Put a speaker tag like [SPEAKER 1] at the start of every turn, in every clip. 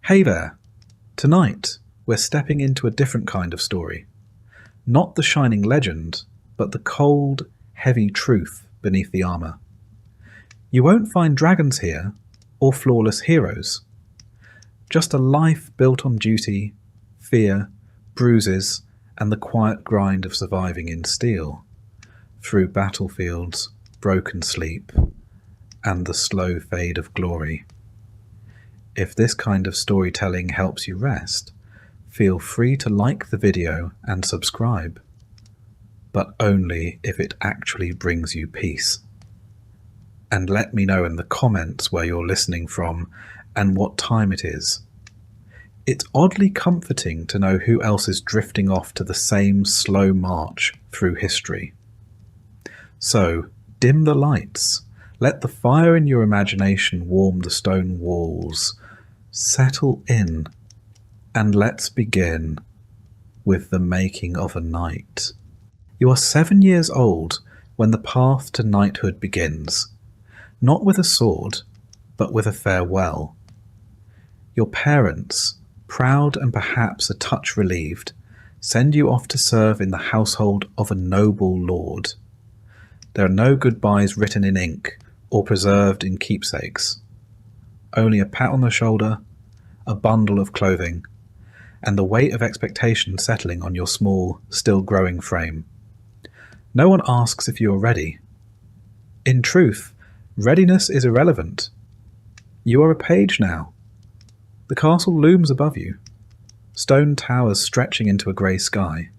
[SPEAKER 1] Hey there! Tonight, we're stepping into a different kind of story. Not the shining legend, but the cold, heavy truth beneath the armour. You won't find dragons here, or flawless heroes. Just a life built on duty, fear, bruises, and the quiet grind of surviving in steel, through battlefields, broken sleep, and the slow fade of glory. If this kind of storytelling helps you rest, feel free to like the video and subscribe, but only if it actually brings you peace. And let me know in the comments where you're listening from and what time it is. It's oddly comforting to know who else is drifting off to the same slow march through history. So, dim the lights, let the fire in your imagination warm the stone walls, settle in, and let's begin with the making of a knight. You are 7 years old when the path to knighthood begins, not with a sword, but with a farewell. Your parents, proud and perhaps a touch relieved, send you off to serve in the household of a noble lord. There are no goodbyes written in ink or preserved in keepsakes. Only a pat on the shoulder, a bundle of clothing, and the weight of expectation settling on your small, still growing frame. No one asks if you are ready. In truth, readiness is irrelevant. You are a page now. The castle looms above you, stone towers stretching into a grey sky,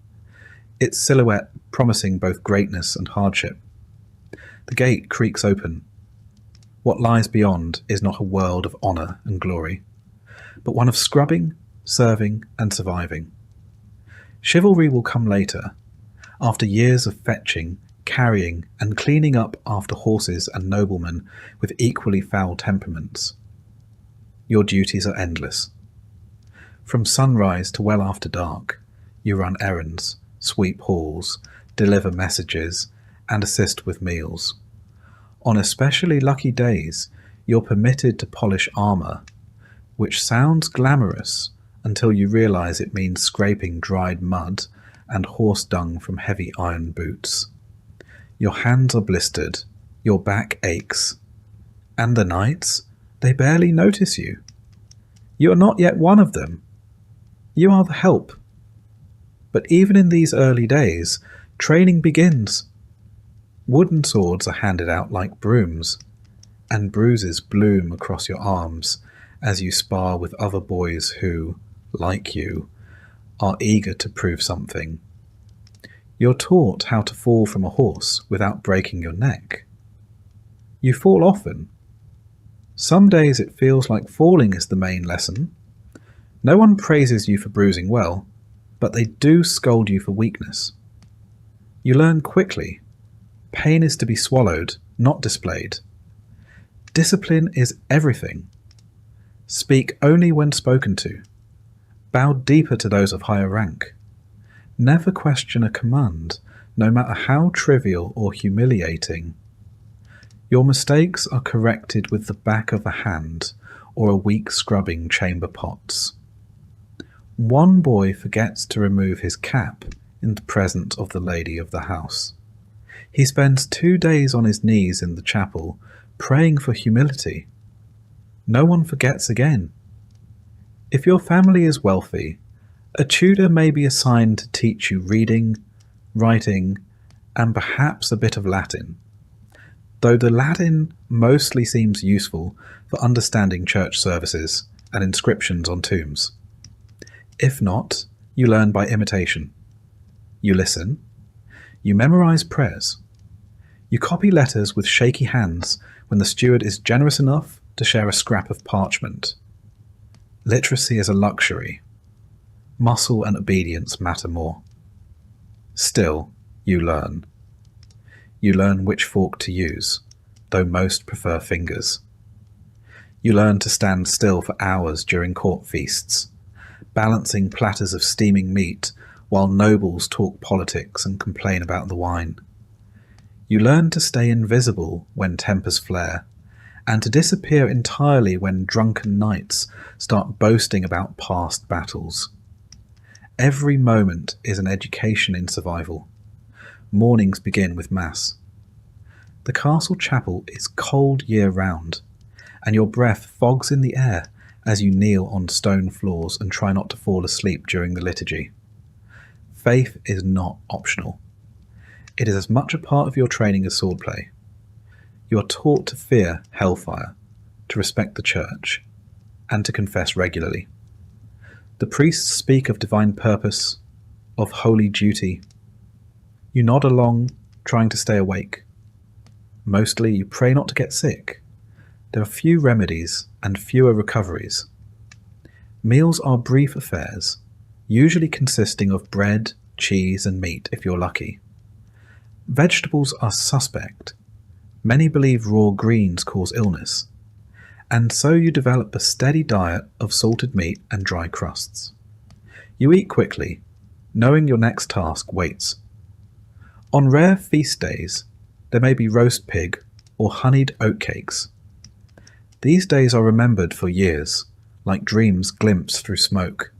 [SPEAKER 1] its silhouette promising both greatness and hardship. The gate creaks open. What lies beyond is not a world of honour and glory, but one of scrubbing, serving, and surviving. Chivalry will come later, after years of fetching, carrying, and cleaning up after horses and noblemen with equally foul temperaments. Your duties are endless. From sunrise to well after dark, you run errands, sweep halls, deliver messages, and assist with meals. On especially lucky days, you're permitted to polish armour, which sounds glamorous until you realise it means scraping dried mud and horse dung from heavy iron boots. Your hands are blistered, your back aches, and the knights, they barely notice you. You are not yet one of them. You are the help. But even in these early days, training begins. Wooden swords are handed out like brooms, and bruises bloom across your arms as you spar with other boys who, like you, are eager to prove something. You're taught how to fall from a horse without breaking your neck. You fall often. Some days it feels like falling is the main lesson. No one praises you for bruising well, but they do scold you for weakness. You learn quickly. Pain is to be swallowed, not displayed. Discipline is everything. Speak only when spoken to. Bow deeper to those of higher rank. Never question a command, no matter how trivial or humiliating. Your mistakes are corrected with the back of a hand or a week scrubbing chamber pots. One boy forgets to remove his cap in the presence of the lady of the house. He spends 2 days on his knees in the chapel, praying for humility. No one forgets again. If your family is wealthy, a tutor may be assigned to teach you reading, writing, and perhaps a bit of Latin, though the Latin mostly seems useful for understanding church services and inscriptions on tombs. If not, you learn by imitation. You listen. You memorize prayers. You copy letters with shaky hands when the steward is generous enough to share a scrap of parchment. Literacy is a luxury. Muscle and obedience matter more. Still, you learn. You learn which fork to use, though most prefer fingers. You learn to stand still for hours during court feasts, balancing platters of steaming meat while nobles talk politics and complain about the wine. You learn to stay invisible when tempers flare, and to disappear entirely when drunken knights start boasting about past battles. Every moment is an education in survival. Mornings begin with Mass. The castle chapel is cold year-round, and your breath fogs in the air as you kneel on stone floors and try not to fall asleep during the liturgy. Faith is not optional. It is as much a part of your training as swordplay. You are taught to fear hellfire, to respect the church, and to confess regularly. The priests speak of divine purpose, of holy duty. You nod along, trying to stay awake. Mostly you pray not to get sick. There are few remedies and fewer recoveries. Meals are brief affairs, usually consisting of bread, cheese and meat if you're lucky. Vegetables are suspect. Many believe raw greens cause illness, and so you develop a steady diet of salted meat and dry crusts. You eat quickly, knowing your next task waits. On rare feast days, there may be roast pig or honeyed oatcakes. These days are remembered for years, like dreams glimpsed through smoke.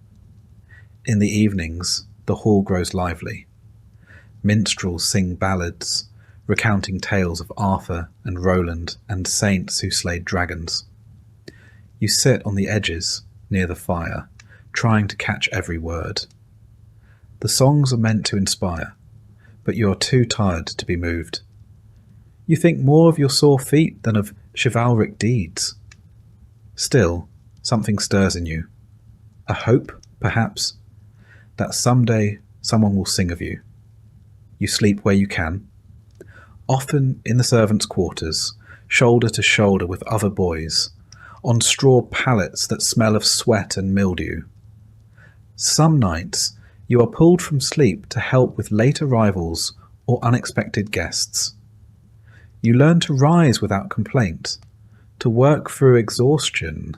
[SPEAKER 1] In the evenings, the hall grows lively. Minstrels sing ballads, recounting tales of Arthur and Roland and saints who slayed dragons. You sit on the edges, near the fire, trying to catch every word. The songs are meant to inspire, but you are too tired to be moved. You think more of your sore feet than of chivalric deeds. Still, something stirs in you. A hope, perhaps, that someday someone will sing of you. You sleep where you can, often in the servants' quarters, shoulder to shoulder with other boys, on straw pallets that smell of sweat and mildew. Some nights you are pulled from sleep to help with late arrivals or unexpected guests. You learn to rise without complaint, to work through exhaustion,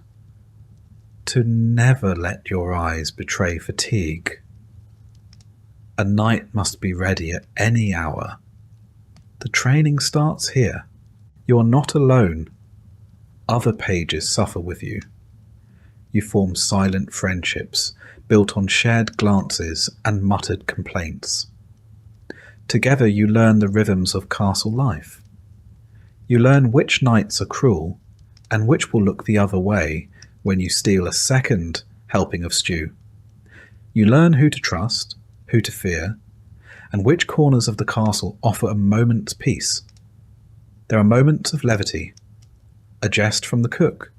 [SPEAKER 1] to never let your eyes betray fatigue. A knight must be ready at any hour. The training starts here. You are not alone. Other pages suffer with you. You form silent friendships, built on shared glances and muttered complaints. Together you learn the rhythms of castle life. You learn which knights are cruel, and which will look the other way when you steal a second helping of stew. You learn who to trust, who to fear, and which corners of the castle offer a moment's peace. There are moments of levity, a jest from the cook,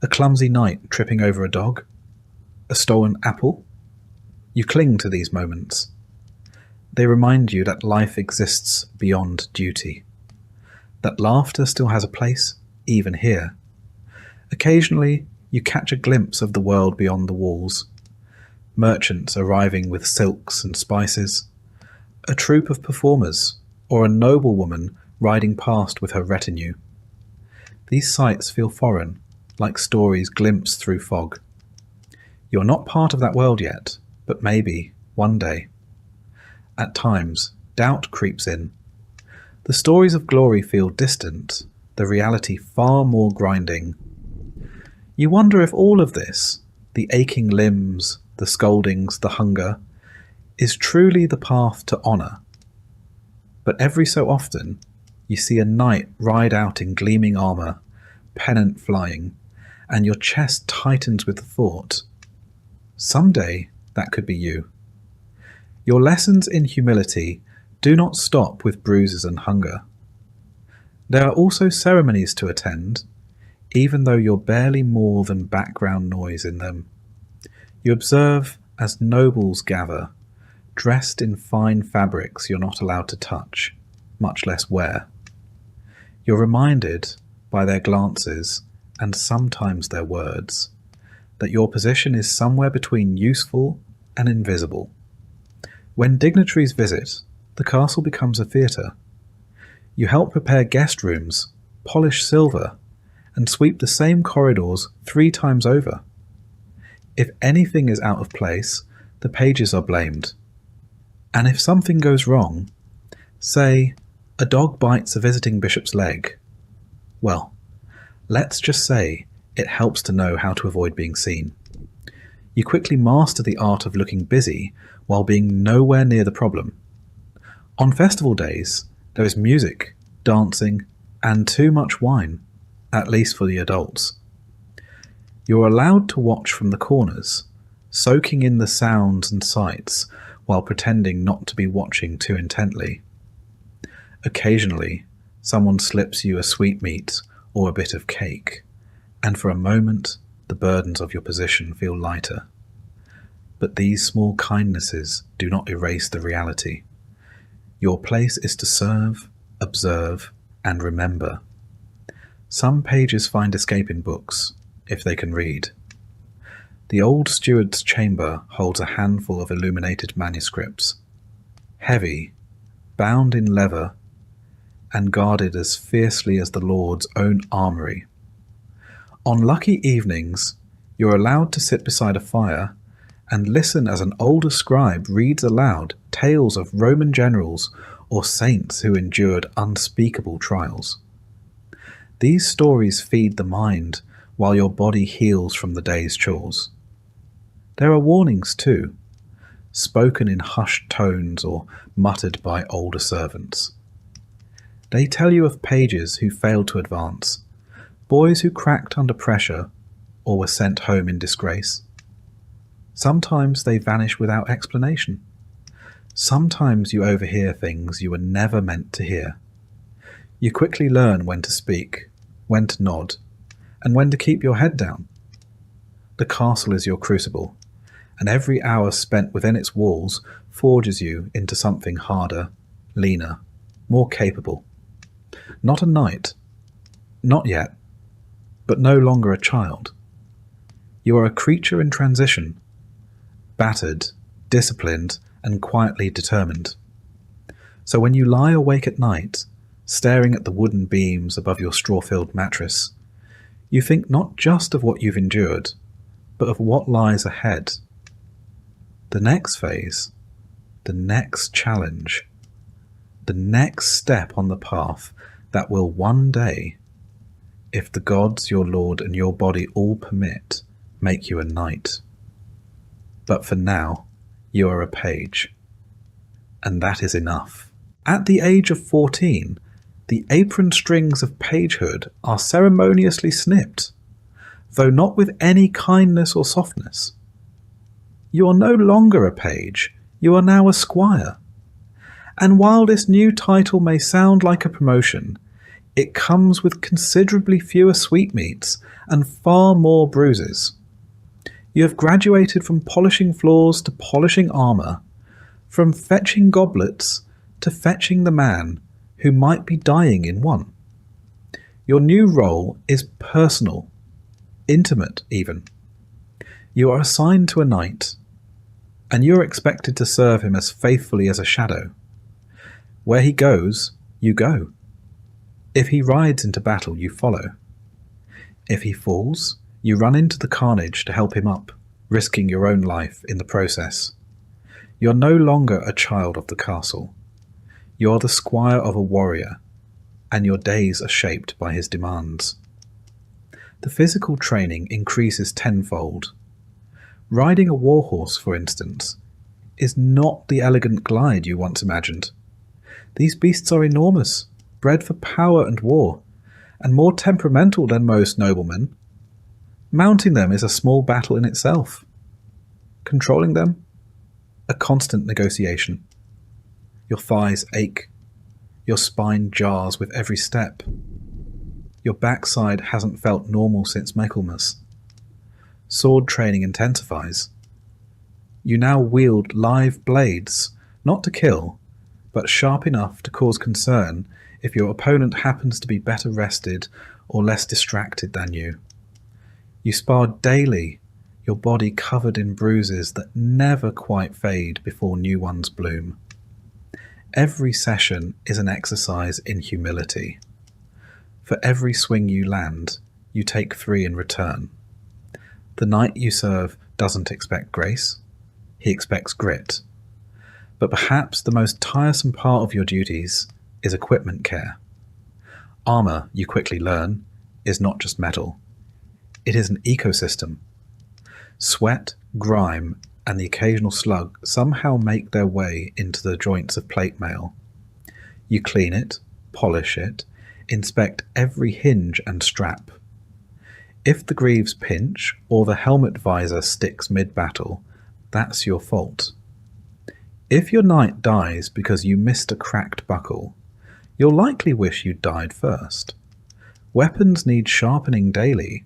[SPEAKER 1] a clumsy knight tripping over a dog, a stolen apple. You cling to these moments. They remind you that life exists beyond duty, that laughter still has a place, even here. Occasionally, you catch a glimpse of the world beyond the walls. Merchants arriving with silks and spices, a troupe of performers, or a noblewoman riding past with her retinue. These sights feel foreign, like stories glimpsed through fog. You're not part of that world yet, but maybe, one day. At times, doubt creeps in. The stories of glory feel distant, the reality far more grinding. You wonder if all of this, the aching limbs, the scoldings, the hunger, is truly the path to honour. But every so often, you see a knight ride out in gleaming armour, pennant flying, and your chest tightens with the thought, someday that could be you. Your lessons in humility do not stop with bruises and hunger. There are also ceremonies to attend, even though you're barely more than background noise in them. You observe as nobles gather, dressed in fine fabrics you're not allowed to touch, much less wear. You're reminded, by their glances, and sometimes their words, that your position is somewhere between useful and invisible. When dignitaries visit, the castle becomes a theatre. You help prepare guest rooms, polish silver, and sweep the same corridors 3 times over. If anything is out of place, the pages are blamed. And if something goes wrong, say, a dog bites a visiting bishop's leg, well, Let's just say it helps to know how to avoid being seen. You quickly master the art of looking busy while being nowhere near the problem. On festival days, there is music, dancing, and too much wine, at least for the adults. You're allowed to watch from the corners, soaking in the sounds and sights while pretending not to be watching too intently. Occasionally, someone slips you a sweetmeat or a bit of cake, and for a moment the burdens of your position feel lighter. But these small kindnesses do not erase the reality. Your place is to serve, observe, and remember. Some pages find escape in books, if they can read. The old steward's chamber holds a handful of illuminated manuscripts, heavy, bound in leather, and guarded as fiercely as the Lord's own armoury. On lucky evenings, you're allowed to sit beside a fire and listen as an older scribe reads aloud tales of Roman generals or saints who endured unspeakable trials. These stories feed the mind while your body heals from the day's chores. There are warnings too, spoken in hushed tones or muttered by older servants. They tell you of pages who failed to advance, boys who cracked under pressure or were sent home in disgrace. Sometimes they vanish without explanation. Sometimes you overhear things you were never meant to hear. You quickly learn when to speak, when to nod, and when to keep your head down. The castle is your crucible, and every hour spent within its walls forges you into something harder, leaner, more capable. Not a knight, not yet, but no longer a child. You are a creature in transition, battered, disciplined, and quietly determined. So when you lie awake at night, staring at the wooden beams above your straw-filled mattress, you think not just of what you've endured, but of what lies ahead. The next phase, the next challenge, the next step on the path that will one day, if the gods, your lord, and your body all permit, make you a knight. But for now, you are a page, and that is enough. At the age of 14, the apron strings of pagehood are ceremoniously snipped, though not with any kindness or softness. You are no longer a page, you are now a squire. And while this new title may sound like a promotion, it comes with considerably fewer sweetmeats and far more bruises. You have graduated from polishing floors to polishing armour, from fetching goblets to fetching the man who might be dying in one. Your new role is personal, intimate even. You are assigned to a knight, and you are expected to serve him as faithfully as a shadow. Where he goes, you go. If he rides into battle, you follow. If he falls, you run into the carnage to help him up, risking your own life in the process. You're no longer a child of the castle. You're the squire of a warrior, and your days are shaped by his demands. The physical training increases tenfold. Riding a warhorse, for instance, is not the elegant glide you once imagined. These beasts are enormous, bred for power and war, and more temperamental than most noblemen. Mounting them is a small battle in itself. Controlling them, a constant negotiation. Your thighs ache. Your spine jars with every step. Your backside hasn't felt normal since Michaelmas. Sword training intensifies. You now wield live blades, not to kill, but sharp enough to cause concern if your opponent happens to be better rested or less distracted than you. You spar daily, your body covered in bruises that never quite fade before new ones bloom. Every session is an exercise in humility. For every swing you land, you take 3 in return. The knight you serve doesn't expect grace, he expects grit. But perhaps the most tiresome part of your duties is equipment care. Armour, you quickly learn, is not just metal. It is an ecosystem. Sweat, grime, and the occasional slug somehow make their way into the joints of plate mail. You clean it, polish it, inspect every hinge and strap. If the greaves pinch or the helmet visor sticks mid-battle, that's your fault. If your knight dies because you missed a cracked buckle, you'll likely wish you'd died first. Weapons need sharpening daily.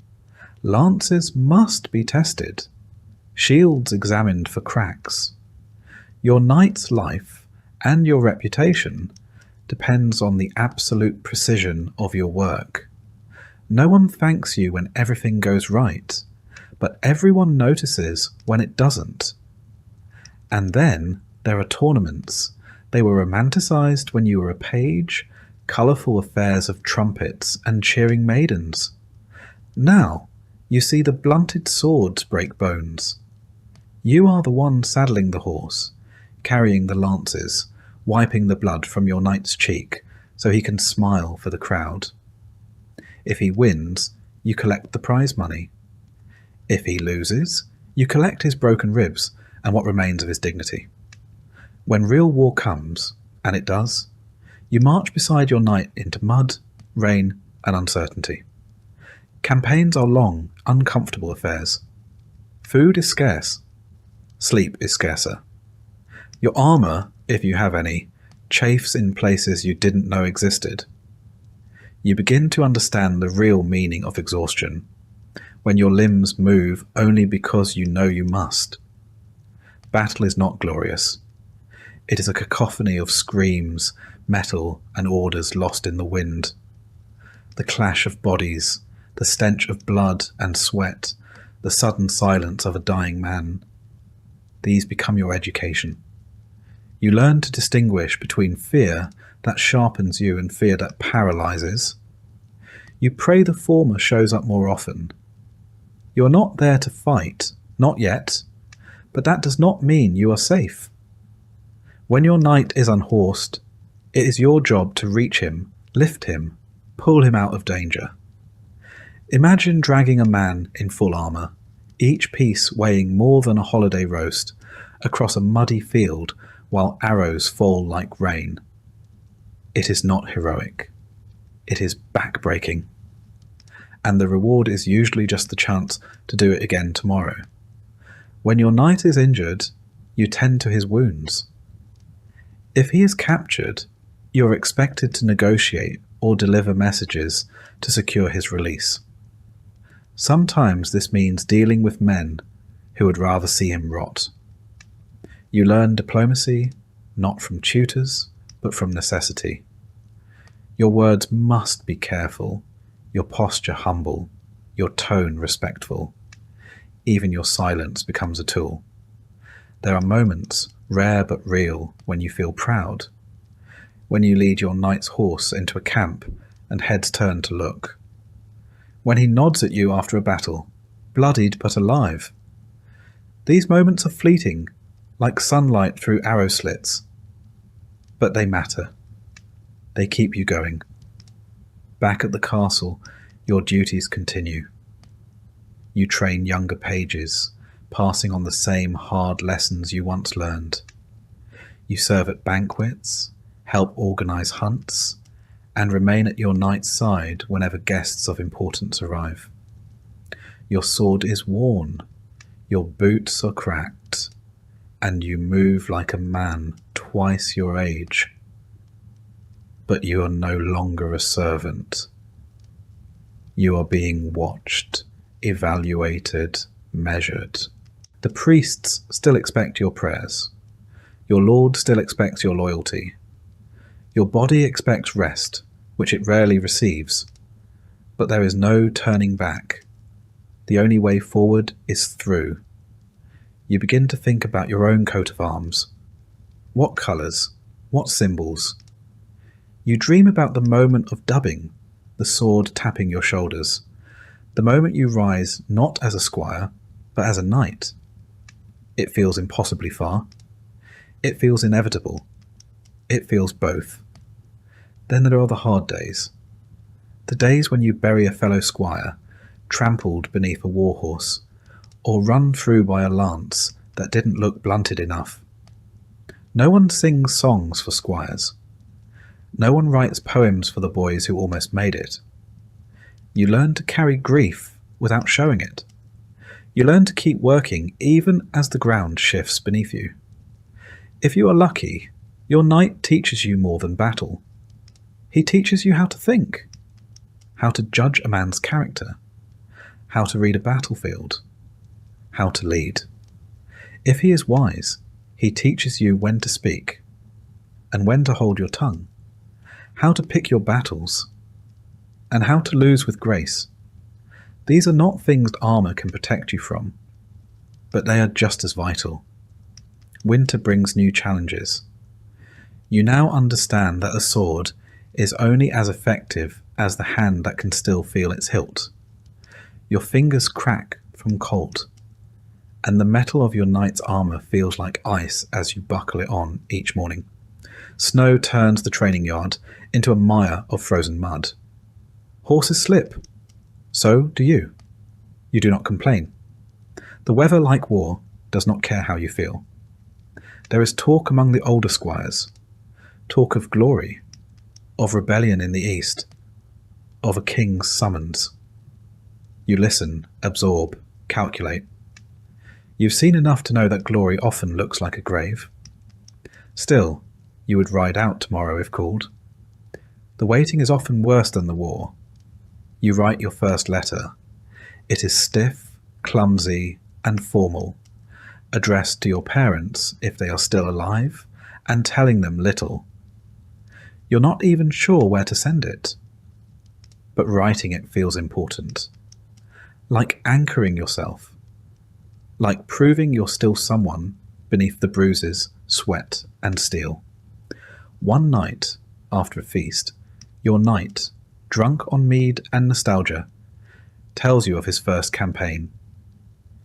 [SPEAKER 1] Lances must be tested. Shields examined for cracks. Your knight's life and your reputation depends on the absolute precision of your work. No one thanks you when everything goes right, but everyone notices when it doesn't. And then there are tournaments. They were romanticized when you were a page, colourful affairs of trumpets and cheering maidens. Now you see the blunted swords break bones. You are the one saddling the horse, carrying the lances, wiping the blood from your knight's cheek so he can smile for the crowd. If he wins, you collect the prize money. If he loses, you collect his broken ribs and what remains of his dignity. When real war comes, and it does, you march beside your knight into mud, rain, and uncertainty. Campaigns are long, uncomfortable affairs. Food is scarce. Sleep is scarcer. Your armour, if you have any, chafes in places you didn't know existed. You begin to understand the real meaning of exhaustion, when your limbs move only because you know you must. Battle is not glorious. It is a cacophony of screams, metal, and orders lost in the wind. The clash of bodies, the stench of blood and sweat, the sudden silence of a dying man. These become your education. You learn to distinguish between fear that sharpens you and fear that paralyzes. You pray the former shows up more often. You are not there to fight, not yet, but that does not mean you are safe. When your knight is unhorsed, it is your job to reach him, lift him, pull him out of danger. Imagine dragging a man in full armour, each piece weighing more than a holiday roast, across a muddy field while arrows fall like rain. It is not heroic. It is back-breaking. And the reward is usually just the chance to do it again tomorrow. When your knight is injured, you tend to his wounds. If he is captured, you are expected to negotiate or deliver messages to secure his release. Sometimes this means dealing with men who would rather see him rot. You learn diplomacy, not from tutors, but from necessity. Your words must be careful, your posture humble, your tone respectful. Even your silence becomes a tool. There are moments, rare but real, when you feel proud. When you lead your knight's horse into a camp and heads turn to look. When he nods at you after a battle, bloodied but alive. These moments are fleeting, like sunlight through arrow slits. But they matter. They keep you going. Back at the castle, your duties continue. You train younger pages, passing on the same hard lessons you once learned. You serve at banquets, help organize hunts, and remain at your knight's side whenever guests of importance arrive. Your sword is worn, your boots are cracked, and you move like a man twice your age. But you are no longer a servant. You are being watched, evaluated, measured. The priests still expect your prayers. Your lord still expects your loyalty. Your body expects rest, which it rarely receives. But there is no turning back. The only way forward is through. You begin to think about your own coat of arms. What colours? What symbols? You dream about the moment of dubbing, the sword tapping your shoulders, the moment you rise not as a squire, but as a knight. It feels impossibly far. It feels inevitable. It feels both. Then there are the hard days. The days when you bury a fellow squire, trampled beneath a war-horse, or run through by a lance that didn't look blunted enough. No one sings songs for squires. No one writes poems for the boys who almost made it. You learn to carry grief without showing it. You learn to keep working even as the ground shifts beneath you. If you are lucky, your knight teaches you more than battle. He teaches you how to think, how to judge a man's character, how to read a battlefield, how to lead. If he is wise, he teaches you when to speak and when to hold your tongue, how to pick your battles, and how to lose with grace. These are not things armour can protect you from, but they are just as vital. Winter brings new challenges. You now understand that a sword is only as effective as the hand that can still feel its hilt. Your fingers crack from cold, and the metal of your knight's armour feels like ice as you buckle it on each morning. Snow turns the training yard into a mire of frozen mud. Horses slip. So do you. You do not complain. The weather, like war, does not care how you feel. There is talk among the older squires, talk of glory, of rebellion in the east, of a king's summons. You listen, absorb, calculate. You've seen enough to know that glory often looks like a grave. Still, you would ride out tomorrow if called. The waiting is often worse than the war. You write your first letter. It is stiff, clumsy, and formal, addressed to your parents if they are still alive, and telling them little. You're not even sure where to send it, but writing it feels important. Like anchoring yourself, like proving you're still someone beneath the bruises, sweat, and steel. One night, after a feast, your knight, drunk on mead and nostalgia, tells you of his first campaign.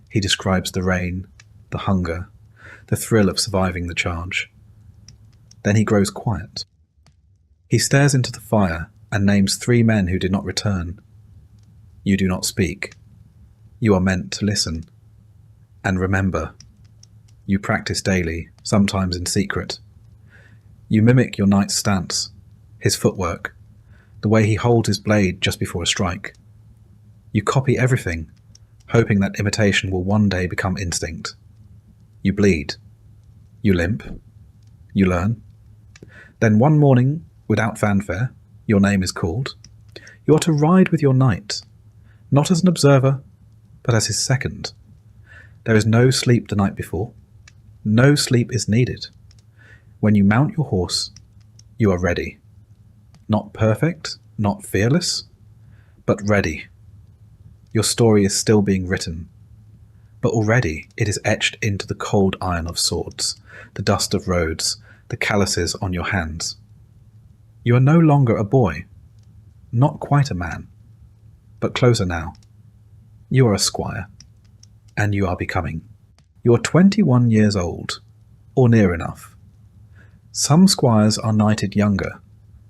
[SPEAKER 1] He describes the rain, the hunger, the thrill of surviving the charge. Then he grows quiet. He stares into the fire and names 3 men who did not return. You do not speak. You are meant to listen. And remember, you practice daily, sometimes in secret. You mimic your knight's stance, his footwork, the way he holds his blade just before a strike. You copy everything, hoping that imitation will one day become instinct. You bleed. You limp. You learn. Then one morning, without fanfare, your name is called. You are to ride with your knight, not as an observer, but as his second. There is no sleep the night before. No sleep is needed. When you mount your horse, you are ready. Not perfect, not fearless, but ready. Your story is still being written, but already it is etched into the cold iron of swords, the dust of roads, the calluses on your hands. You are no longer a boy, not quite a man, but closer now. You are a squire, and you are becoming. You are 21 years old, or near enough. Some squires are knighted younger,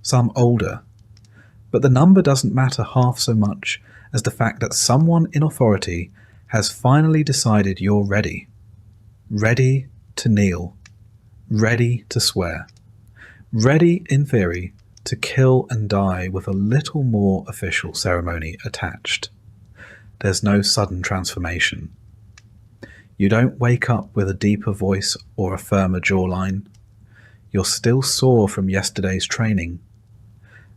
[SPEAKER 1] some older, but the number doesn't matter half so much as the fact that someone in authority has finally decided you're ready. Ready to kneel. Ready to swear. Ready, in theory, to kill and die with a little more official ceremony attached. There's no sudden transformation. You don't wake up with a deeper voice or a firmer jawline. You're still sore from yesterday's training.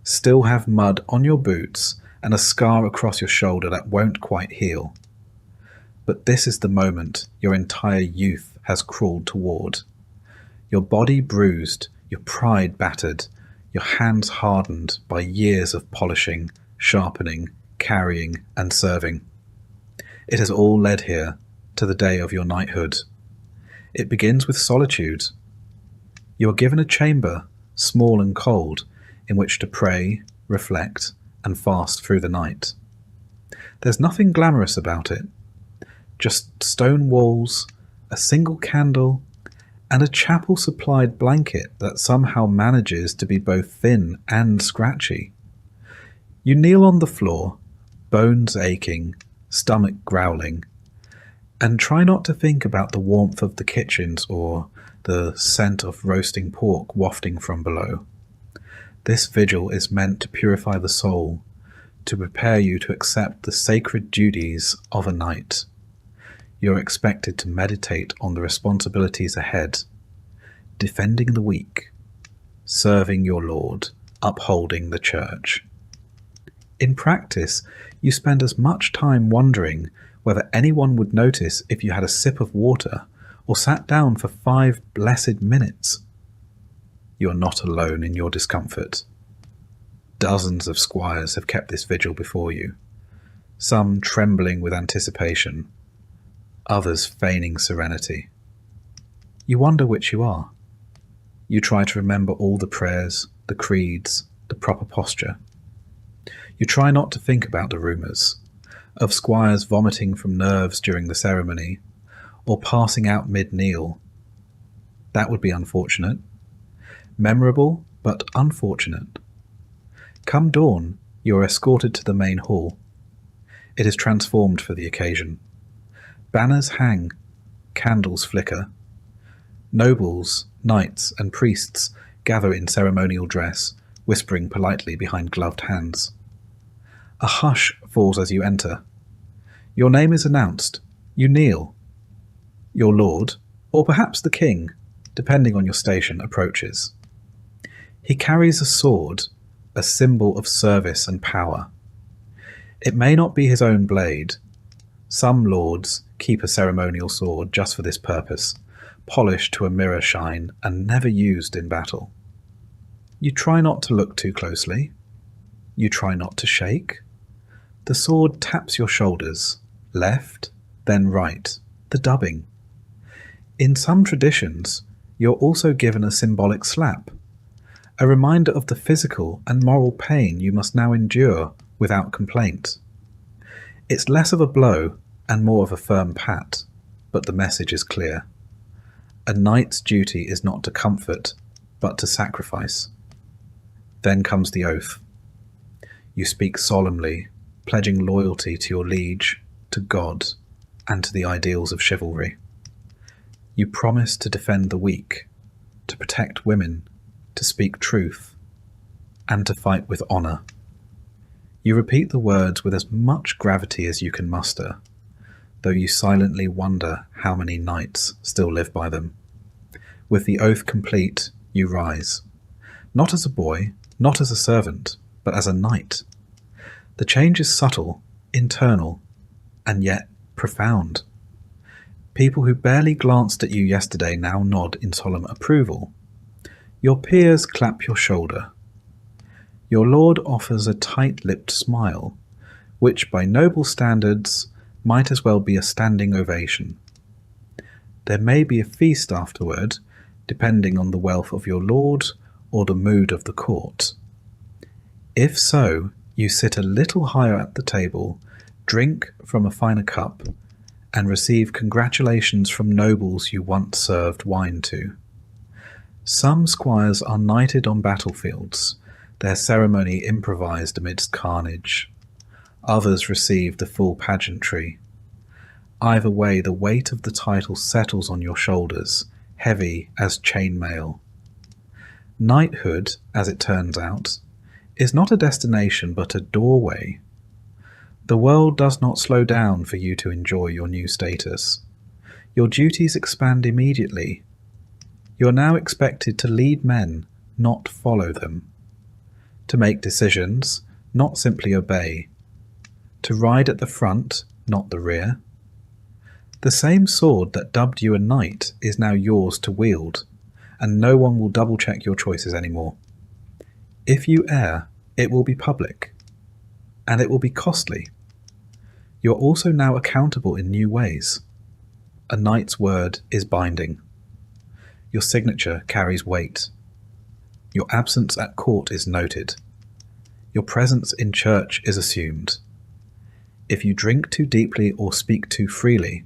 [SPEAKER 1] Still have mud on your boots and a scar across your shoulder that won't quite heal. But this is the moment your entire youth has crawled toward. Your body bruised, your pride battered, your hands hardened by years of polishing, sharpening, carrying, and serving. It has all led here to the day of your knighthood. It begins with solitude. You are given a chamber, small and cold, in which to pray, reflect, and fast through the night. There's nothing glamorous about it. Just stone walls, a single candle, and a chapel-supplied blanket that somehow manages to be both thin and scratchy. You kneel on the floor, bones aching, stomach growling, and try not to think about the warmth of the kitchens or the scent of roasting pork wafting from below. This vigil is meant to purify the soul, to prepare you to accept the sacred duties of a night. You're expected to meditate on the responsibilities ahead, defending the weak, serving your Lord, upholding the church. In practice, you spend as much time wondering whether anyone would notice if you had a sip of water or sat down for 5 blessed minutes. You're not alone in your discomfort. Dozens of squires have kept this vigil before you, some trembling with anticipation, others feigning serenity. You wonder which you are. You try to remember all the prayers, the creeds, the proper posture. You try not to think about the rumours of squires vomiting from nerves during the ceremony or passing out mid-kneel. That would be unfortunate. Memorable, but unfortunate. Come dawn, you are escorted to the main hall. It is transformed for the occasion. Banners hang, candles flicker. Nobles, knights, and priests gather in ceremonial dress, whispering politely behind gloved hands. A hush falls as you enter. Your name is announced. You kneel. Your lord, or perhaps the king, depending on your station, approaches. He carries a sword, a symbol of service and power. It may not be his own blade. Some lords keep a ceremonial sword just for this purpose, polished to a mirror shine and never used in battle. You try not to look too closely. You try not to shake. The sword taps your shoulders, left, then right, the dubbing. In some traditions, you're also given a symbolic slap, a reminder of the physical and moral pain you must now endure without complaint. It's less of a blow and more of a firm pat, but the message is clear. A knight's duty is not to comfort, but to sacrifice. Then comes the oath. You speak solemnly, pledging loyalty to your liege, to God, and to the ideals of chivalry. You promise to defend the weak, to protect women, to speak truth, and to fight with honour. You repeat the words with as much gravity as you can muster, though you silently wonder how many knights still live by them. With the oath complete, you rise, not as a boy, not as a servant, but as a knight. The change is subtle, internal, and yet profound. People who barely glanced at you yesterday now nod in solemn approval. Your peers clap your shoulder. Your lord offers a tight-lipped smile, which by noble standards might as well be a standing ovation. There may be a feast afterward, depending on the wealth of your lord or the mood of the court. If so, you sit a little higher at the table, drink from a finer cup, and receive congratulations from nobles you once served wine to. Some squires are knighted on battlefields, their ceremony improvised amidst carnage. Others receive the full pageantry. Either way, the weight of the title settles on your shoulders, heavy as chainmail. Knighthood, as it turns out, is not a destination but a doorway. The world does not slow down for you to enjoy your new status. Your duties expand immediately. You are now expected to lead men, not follow them. To make decisions, not simply obey. To ride at the front, not the rear. The same sword that dubbed you a knight is now yours to wield, and no one will double-check your choices anymore. If you err, it will be public, and it will be costly. You're also now accountable in new ways. A knight's word is binding. Your signature carries weight. Your absence at court is noted. Your presence in church is assumed. If you drink too deeply or speak too freely,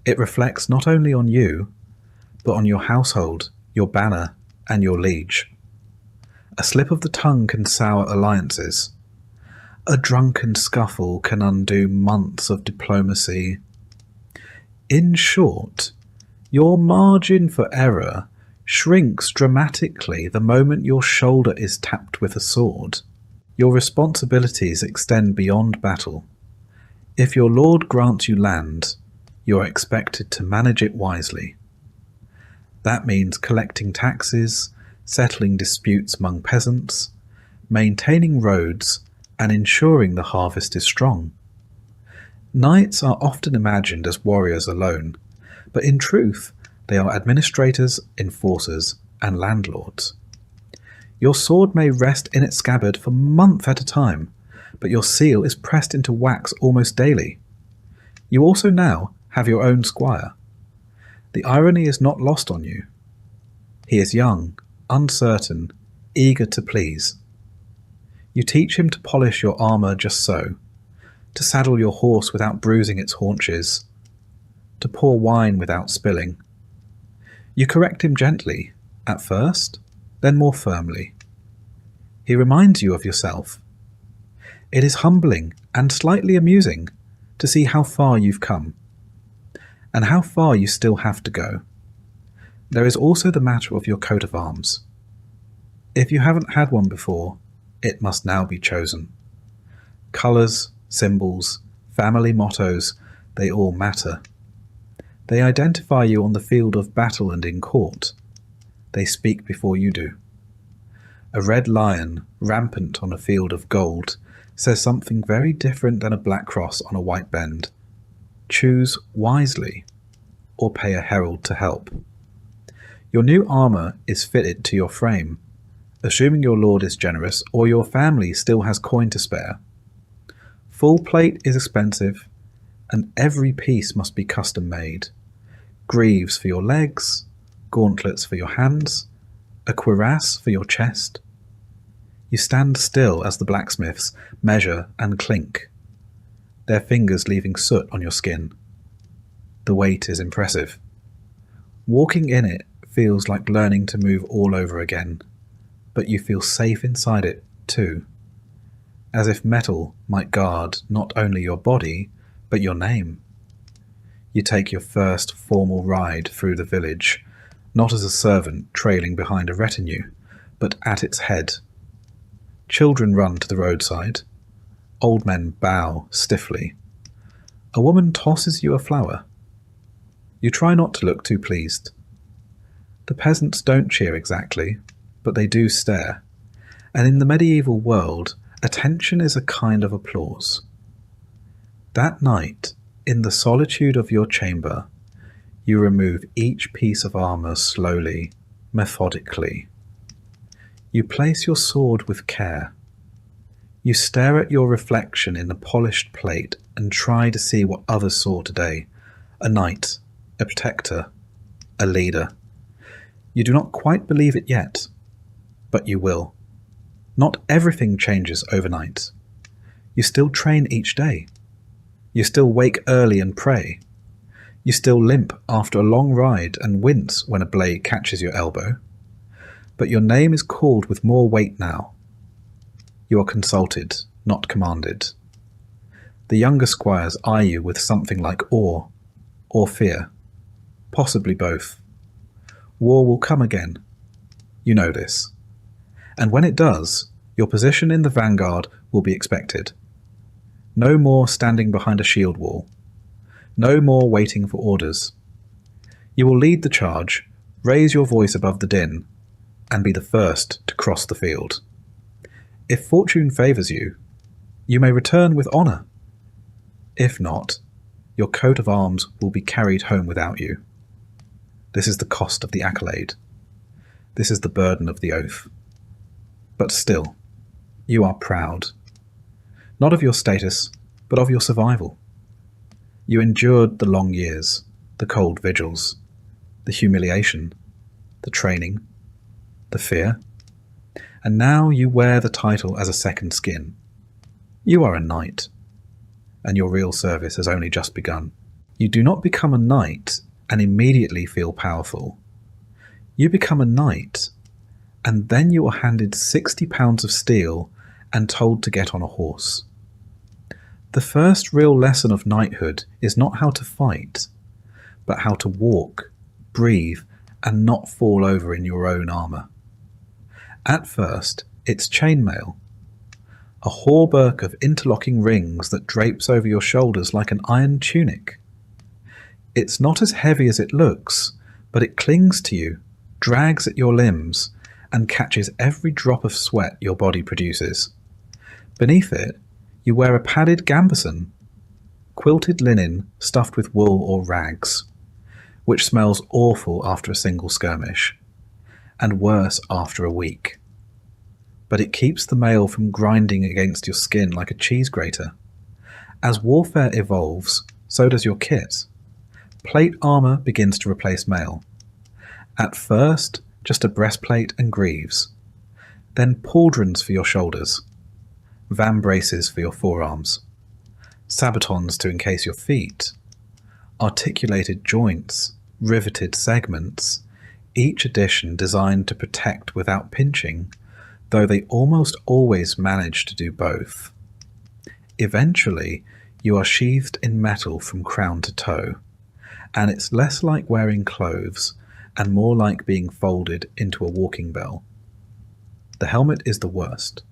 [SPEAKER 1] it reflects not only on you, but on your household, your banner, and your liege. A slip of the tongue can sour alliances. A drunken scuffle can undo months of diplomacy. In short, your margin for error shrinks dramatically the moment your shoulder is tapped with a sword. Your responsibilities extend beyond battle. If your lord grants you land, you are expected to manage it wisely. That means collecting taxes, settling disputes among peasants, maintaining roads, and ensuring the harvest is strong. Knights are often imagined as warriors alone, but in truth they are administrators, enforcers, and landlords. Your sword may rest in its scabbard for months at a time, but your seal is pressed into wax almost daily. You also now have your own squire. The irony is not lost on you. He is young, uncertain, eager to please. You teach him to polish your armour just so, to saddle your horse without bruising its haunches, to pour wine without spilling. You correct him gently, at first, then more firmly. He reminds you of yourself. It is humbling and slightly amusing to see how far you've come, and how far you still have to go. There is also the matter of your coat of arms. If you haven't had one before, it must now be chosen. Colours, symbols, family mottos, they all matter. They identify you on the field of battle and in court. They speak before you do. A red lion, rampant on a field of gold, says something very different than a black cross on a white bend. Choose wisely, or pay a herald to help. Your new armour is fitted to your frame, assuming your lord is generous or your family still has coin to spare. Full plate is expensive, and every piece must be custom made. Greaves for your legs, gauntlets for your hands, a cuirass for your chest. You stand still as the blacksmiths measure and clink, their fingers leaving soot on your skin. The weight is impressive. Walking in it feels like learning to move all over again, but you feel safe inside it too, as if metal might guard not only your body, but your name. You take your first formal ride through the village, not as a servant trailing behind a retinue, but at its head. Children run to the roadside. Old men bow stiffly. A woman tosses you a flower. You try not to look too pleased. The peasants don't cheer exactly, but they do stare, and in the medieval world, attention is a kind of applause. That night, in the solitude of your chamber, you remove each piece of armour slowly, methodically. You place your sword with care. You stare at your reflection in the polished plate and try to see what others saw today. A knight, a protector, a leader. You do not quite believe it yet, but you will. Not everything changes overnight. You still train each day. You still wake early and pray. You still limp after a long ride and wince when a blade catches your elbow. But your name is called with more weight now. You are consulted, not commanded. The younger squires eye you with something like awe or fear, possibly both. War will come again. You know this. And when it does, your position in the vanguard will be expected. No more standing behind a shield wall. No more waiting for orders. You will lead the charge, raise your voice above the din, and be the first to cross the field. If fortune favours you, you may return with honour. If not, your coat of arms will be carried home without you. This is the cost of the accolade. This is the burden of the oath. But still, you are proud. Not of your status, but of your survival. You endured the long years, the cold vigils, the humiliation, the training, the fear, and now you wear the title as a second skin. You are a knight, and your real service has only just begun. You do not become a knight and immediately feel powerful. You become a knight, and then you are handed 60 pounds of steel and told to get on a horse. The first real lesson of knighthood is not how to fight, but how to walk, breathe, and not fall over in your own armour. At first, it's chainmail, a hauberk of interlocking rings that drapes over your shoulders like an iron tunic. It's not as heavy as it looks, but it clings to you, drags at your limbs, and catches every drop of sweat your body produces. Beneath it, you wear a padded gambeson, quilted linen stuffed with wool or rags, which smells awful after a single skirmish, and worse after a week. But it keeps the mail from grinding against your skin like a cheese grater. As warfare evolves, so does your kit. Plate armour begins to replace mail. At first, just a breastplate and greaves, then pauldrons for your shoulders, vambraces for your forearms, sabatons to encase your feet, articulated joints, riveted segments, each addition designed to protect without pinching, though they almost always manage to do both. Eventually, you are sheathed in metal from crown to toe, and it's less like wearing clothes and more like being folded into a walking bell. The helmet is the worst.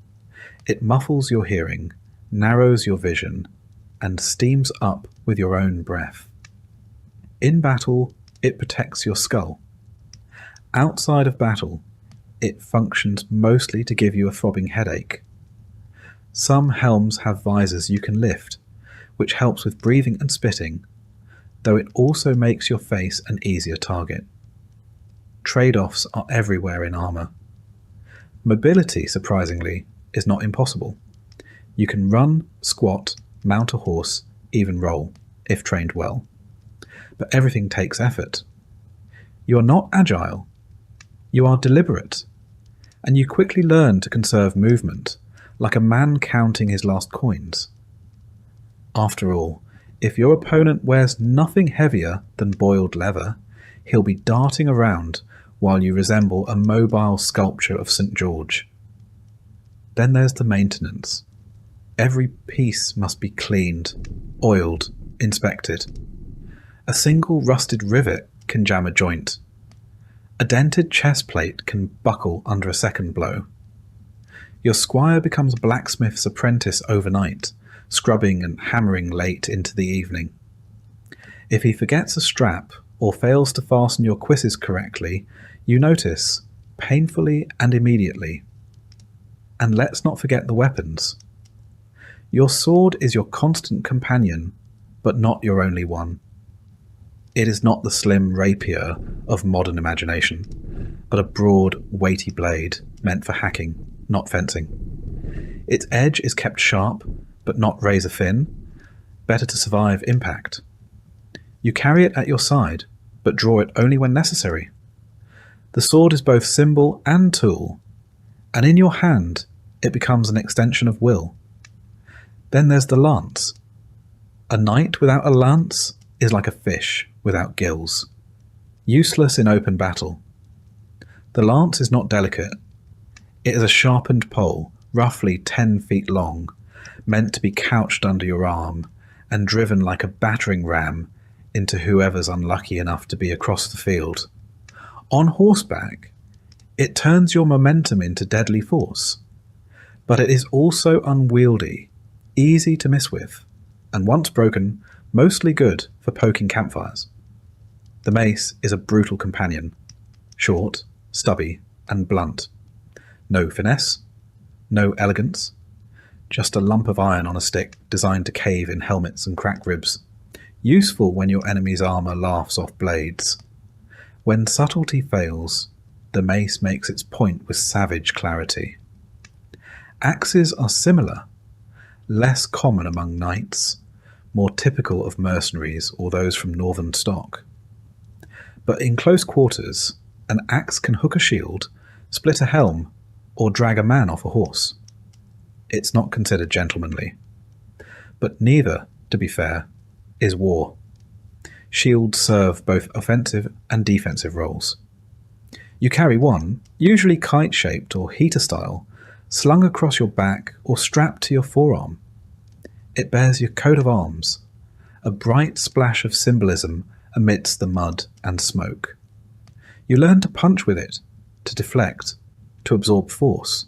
[SPEAKER 1] It muffles your hearing, narrows your vision, and steams up with your own breath. In battle, it protects your skull. Outside of battle, it functions mostly to give you a throbbing headache. Some helms have visors you can lift, which helps with breathing and spitting, though it also makes your face an easier target. Trade-offs are everywhere in armour. Mobility, surprisingly, is not impossible. You can run, squat, mount a horse, even roll, if trained well. But everything takes effort. You are not agile. You are deliberate. And you quickly learn to conserve movement, like a man counting his last coins. After all, if your opponent wears nothing heavier than boiled leather, he'll be darting around while you resemble a mobile sculpture of St. George. Then there's the maintenance. Every piece must be cleaned, oiled, inspected. A single rusted rivet can jam a joint. A dented chest plate can buckle under a second blow. Your squire becomes a blacksmith's apprentice overnight, scrubbing and hammering late into the evening. If he forgets a strap or fails to fasten your cuisses correctly, you notice, painfully and immediately. And let's not forget the weapons. Your sword is your constant companion, but not your only one. It is not the slim rapier of modern imagination, but a broad, weighty blade meant for hacking, not fencing. Its edge is kept sharp, but not razor thin, better to survive impact. You carry it at your side, but draw it only when necessary. The sword is both symbol and tool, and in your hand it becomes an extension of will. Then there's the lance. A knight without a lance is like a fish without gills, useless in open battle. The lance is not delicate. It is a sharpened pole, roughly 10 feet long, meant to be couched under your arm and driven like a battering ram into whoever's unlucky enough to be across the field. On horseback, it turns your momentum into deadly force, but it is also unwieldy, easy to miss with, and once broken, mostly good for poking campfires. The mace is a brutal companion, short, stubby, and blunt. No finesse, no elegance, just a lump of iron on a stick designed to cave in helmets and crack ribs. Useful when your enemy's armour laughs off blades. When subtlety fails, the mace makes its point with savage clarity. Axes are similar, less common among knights, more typical of mercenaries or those from northern stock. But in close quarters, an axe can hook a shield, split a helm, or drag a man off a horse. It's not considered gentlemanly. But neither, to be fair, is war. Shields serve both offensive and defensive roles. You carry one, usually kite-shaped or heater-style, slung across your back or strapped to your forearm. It bears your coat of arms, a bright splash of symbolism amidst the mud and smoke. You learn to punch with it, to deflect, to absorb force.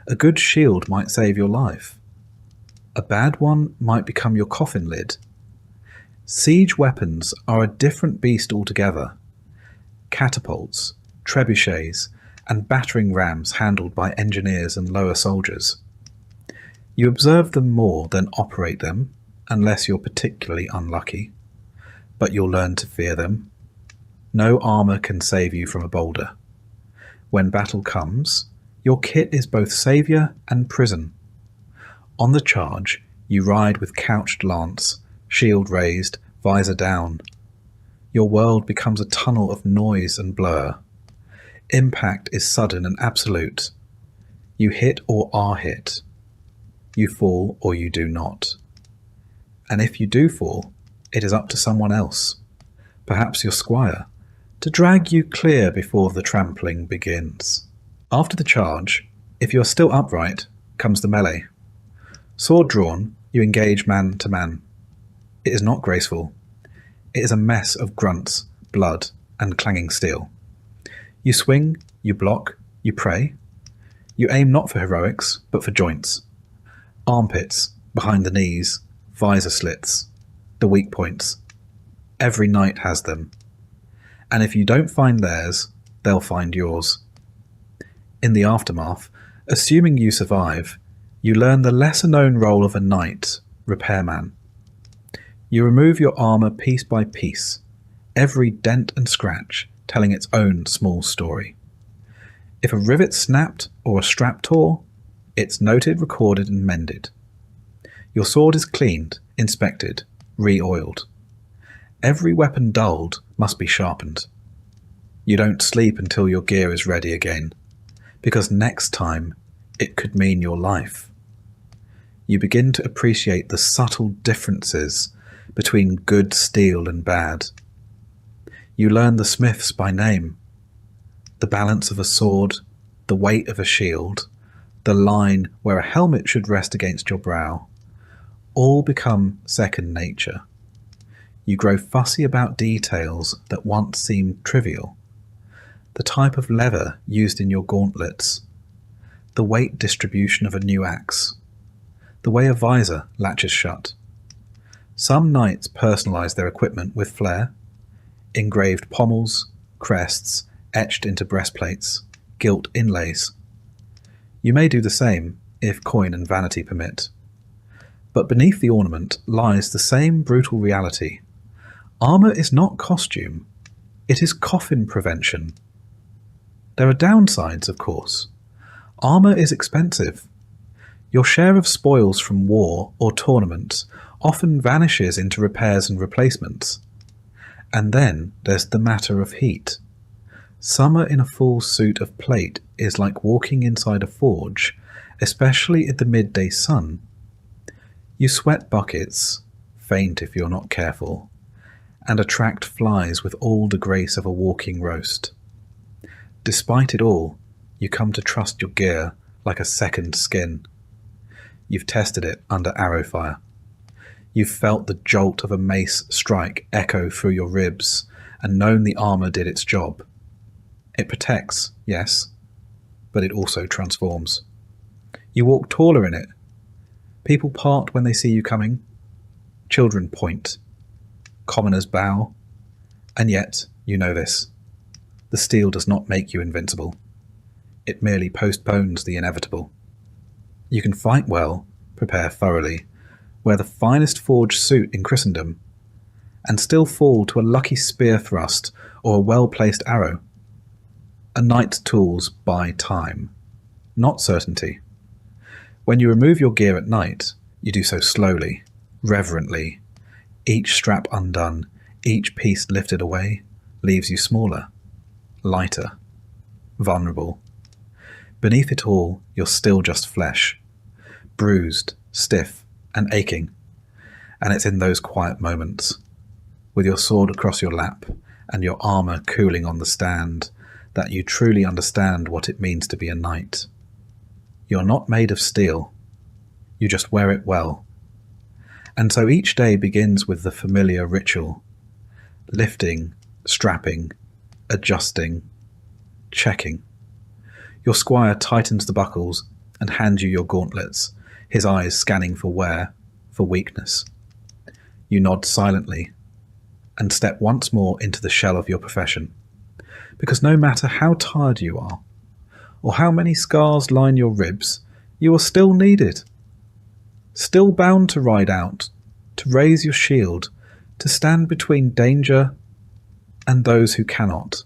[SPEAKER 1] A good shield might save your life. A bad one might become your coffin lid. Siege weapons are a different beast altogether. Catapults, trebuchets, and battering rams handled by engineers and lower soldiers. You observe them more than operate them, unless you're particularly unlucky, but you'll learn to fear them. No armour can save you from a boulder. When battle comes, your kit is both saviour and prison. On the charge, you ride with couched lance, shield raised, visor down. Your world becomes a tunnel of noise and blur. Impact is sudden and absolute. You hit or are hit. You fall or you do not. And if you do fall, it is up to someone else, perhaps your squire, to drag you clear before the trampling begins. After the charge, if you are still upright, comes the melee. Sword drawn, you engage man to man. It is not graceful. It is a mess of grunts, blood, and clanging steel. You swing, you block, you pray. You aim not for heroics, but for joints. Armpits, behind the knees, visor slits, the weak points. Every knight has them. And if you don't find theirs, they'll find yours. In the aftermath, assuming you survive, you learn the lesser-known role of a knight, repairman. You remove your armour piece by piece, every dent and scratch telling its own small story. If a rivet snapped or a strap tore, it's noted, recorded, and mended. Your sword is cleaned, inspected, re-oiled. Every weapon dulled must be sharpened. You don't sleep until your gear is ready again, because next time it could mean your life. You begin to appreciate the subtle differences between good steel and bad. You learn the smiths by name, the balance of a sword, the weight of a shield, the line where a helmet should rest against your brow. All become second nature. You grow fussy about details that once seemed trivial. The type of leather used in your gauntlets, the weight distribution of a new axe, the way a visor latches shut. Some knights personalise their equipment with flair, engraved pommels, crests, etched into breastplates, gilt inlays. You may do the same, if coin and vanity permit. But beneath the ornament lies the same brutal reality. Armour is not costume, it is coffin prevention. There are downsides, of course. Armour is expensive. Your share of spoils from war or tournaments often vanishes into repairs and replacements. And then there's the matter of heat. Summer in a full suit of plate is like walking inside a forge, especially in the midday sun. You sweat buckets, faint if you're not careful, and attract flies with all the grace of a walking roast. Despite it all, you come to trust your gear like a second skin. You've tested it under arrow fire. You've felt the jolt of a mace strike echo through your ribs and known the armour did its job. It protects, yes, but it also transforms. You walk taller in it. People part when they see you coming. Children point. Commoners bow. And yet, you know this. The steel does not make you invincible. It merely postpones the inevitable. You can fight well, prepare thoroughly, wear the finest forged suit in Christendom, and still fall to a lucky spear thrust or a well-placed arrow. A knight's tools buy time, not certainty. When you remove your gear at night, you do so slowly, reverently. Each strap undone, each piece lifted away, leaves you smaller, lighter, vulnerable. Beneath it all, you're still just flesh, bruised, stiff, and aching. And it's in those quiet moments, with your sword across your lap and your armour cooling on the stand, that you truly understand what it means to be a knight. You're not made of steel. You just wear it well, And so each day begins with the familiar ritual: lifting, strapping, adjusting, checking. Your squire tightens the buckles and hands you your gauntlets, his eyes scanning for wear, for weakness. You nod silently and step once more into the shell of your profession, because no matter how tired you are, or how many scars line your ribs, you are still needed, still bound to ride out, to raise your shield, to stand between danger and those who cannot.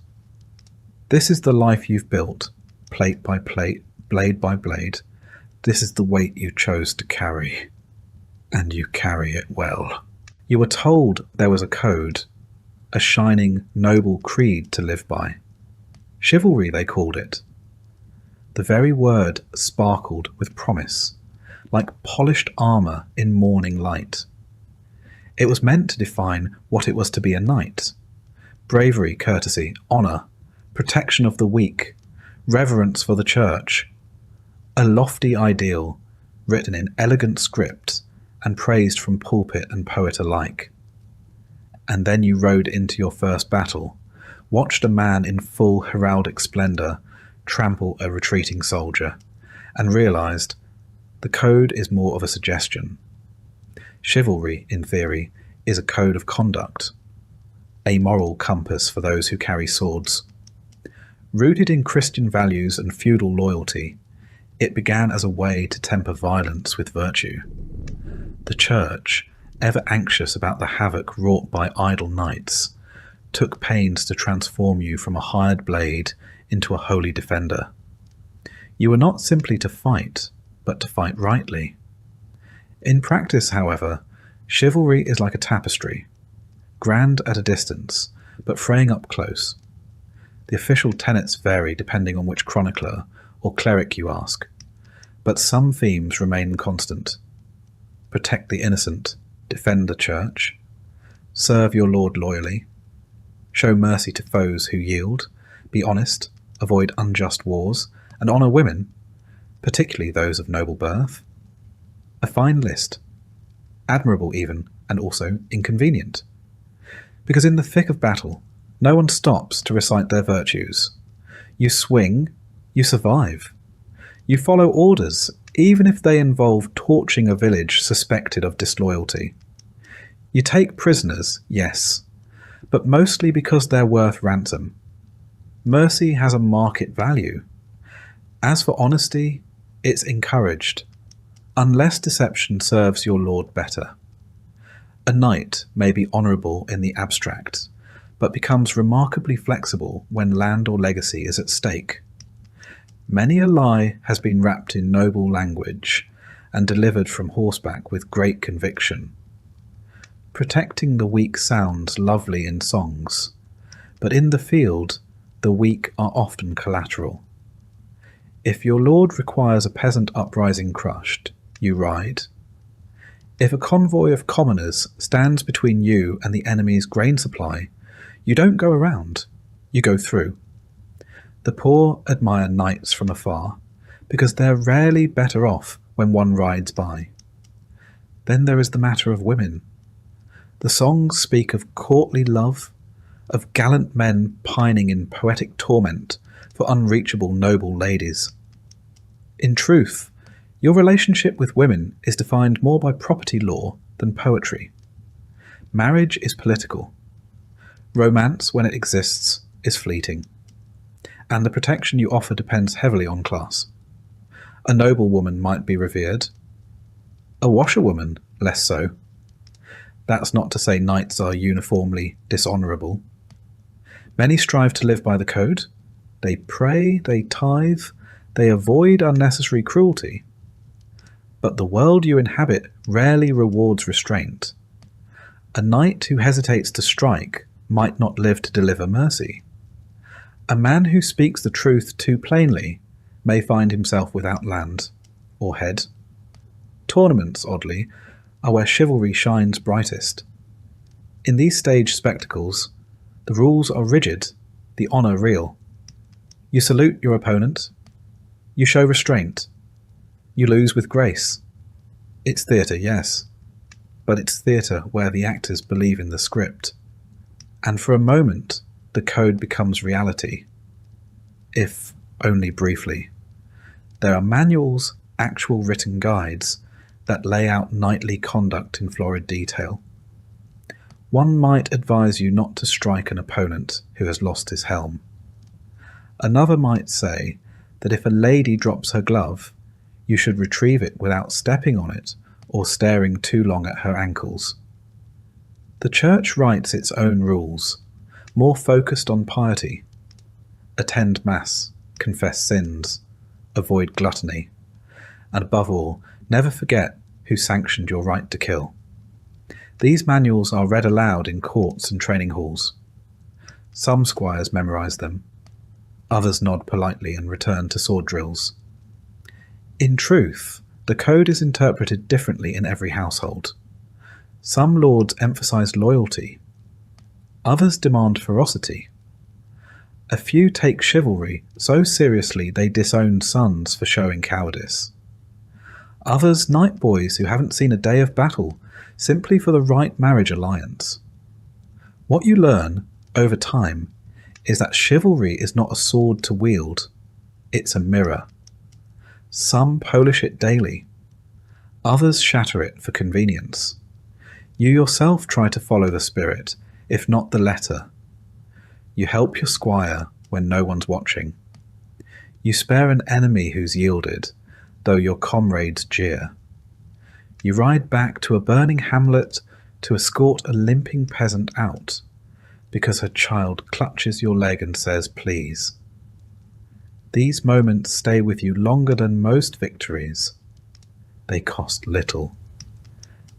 [SPEAKER 1] This is the life you've built, plate by plate, blade by blade. This is the weight you chose to carry, and you carry it well. You were told there was a code, a shining, noble creed to live by. Chivalry, they called it. The very word sparkled with promise, like polished armour in morning light. It was meant to define what it was to be a knight: bravery, courtesy, honour, protection of the weak, reverence for the church. A lofty ideal, written in elegant script and praised from pulpit and poet alike. And then you rode into your first battle, watched a man in full heraldic splendour trample a retreating soldier, and realised the code is more of a suggestion. Chivalry, in theory, is a code of conduct, a moral compass for those who carry swords. Rooted in Christian values and feudal loyalty, it began as a way to temper violence with virtue. The church, ever anxious about the havoc wrought by idle knights, took pains to transform you from a hired blade into a holy defender. You were not simply to fight, but to fight rightly. In practice, however, chivalry is like a tapestry, grand at a distance, but fraying up close. The official tenets vary depending on which chronicler or cleric you ask, but some themes remain constant. Protect the innocent, defend the church, serve your lord loyally, show mercy to foes who yield, be honest, avoid unjust wars, and honour women, particularly those of noble birth. A fine list, admirable even, and also inconvenient. Because in the thick of battle, no one stops to recite their virtues. You swing, you survive. You follow orders, even if they involve torching a village suspected of disloyalty. You take prisoners, yes, but mostly because they're worth ransom. Mercy has a market value. As for honesty, it's encouraged, unless deception serves your lord better. A knight may be honourable in the abstract, but becomes remarkably flexible when land or legacy is at stake. Many a lie has been wrapped in noble language and delivered from horseback with great conviction. Protecting the weak sounds lovely in songs, but in the field the weak are often collateral. If your lord requires a peasant uprising crushed, you ride. If a convoy of commoners stands between you and the enemy's grain supply, you don't go around, you go through. The poor admire knights from afar, because they're rarely better off when one rides by. Then there is the matter of women. The songs speak of courtly love, of gallant men pining in poetic torment for unreachable noble ladies. In truth, your relationship with women is defined more by property law than poetry. Marriage is political. Romance, when it exists, is fleeting. And the protection you offer depends heavily on class. A noble woman might be revered. A washerwoman, less so. That's not to say knights are uniformly dishonourable. Many strive to live by the code. They pray, they tithe, they avoid unnecessary cruelty. But the world you inhabit rarely rewards restraint. A knight who hesitates to strike might not live to deliver mercy. A man who speaks the truth too plainly may find himself without land or head. Tournaments, oddly, are where chivalry shines brightest. In these stage spectacles, the rules are rigid, the honour real. You salute your opponent. You show restraint. You lose with grace. It's theatre, yes, but it's theatre where the actors believe in the script. And for a moment, the code becomes reality, if only briefly. There are manuals, actual written guides, that lay out knightly conduct in florid detail. One might advise you not to strike an opponent who has lost his helm. Another might say that if a lady drops her glove, you should retrieve it without stepping on it or staring too long at her ankles. The Church writes its own rules, more focused on piety. Attend Mass, confess sins, avoid gluttony, and above all, never forget who sanctioned your right to kill. These manuals are read aloud in courts and training halls. Some squires memorize them, others nod politely and return to sword drills. In truth, the code is interpreted differently in every household. Some lords emphasize loyalty, others demand ferocity. A few take chivalry so seriously they disown sons for showing cowardice. Others knight boys who haven't seen a day of battle simply for the right marriage alliance. What you learn over time is that chivalry is not a sword to wield, it's a mirror. Some polish it daily, others shatter it for convenience. You yourself try to follow the spirit, if not the letter. You help your squire when no one's watching. You spare an enemy who's yielded, though your comrades jeer. You ride back to a burning hamlet to escort a limping peasant out, because her child clutches your leg and says, "Please." These moments stay with you longer than most victories. They cost little.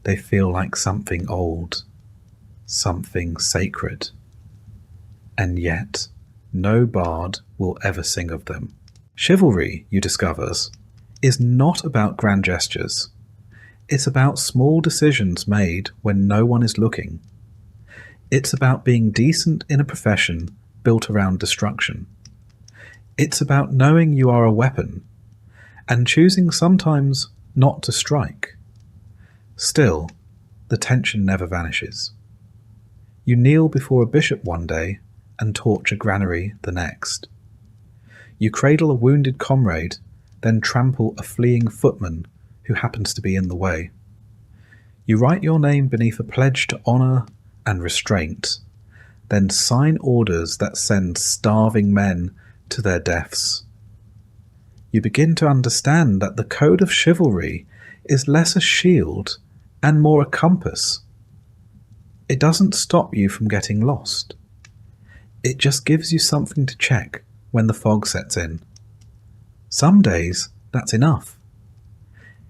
[SPEAKER 1] They feel like something old, something sacred. And yet, no bard will ever sing of them. Chivalry, you discover, is not about grand gestures. It's about small decisions made when no one is looking. It's about being decent in a profession built around destruction. It's about knowing you are a weapon, and choosing sometimes not to strike. Still, the tension never vanishes. You kneel before a bishop one day and torch a granary the next. You cradle a wounded comrade, then trample a fleeing footman who happens to be in the way. You write your name beneath a pledge to honour and restraint, then sign orders that send starving men to their deaths. You begin to understand that the code of chivalry is less a shield and more a compass. It doesn't stop you from getting lost. It just gives you something to check when the fog sets in. Some days, that's enough.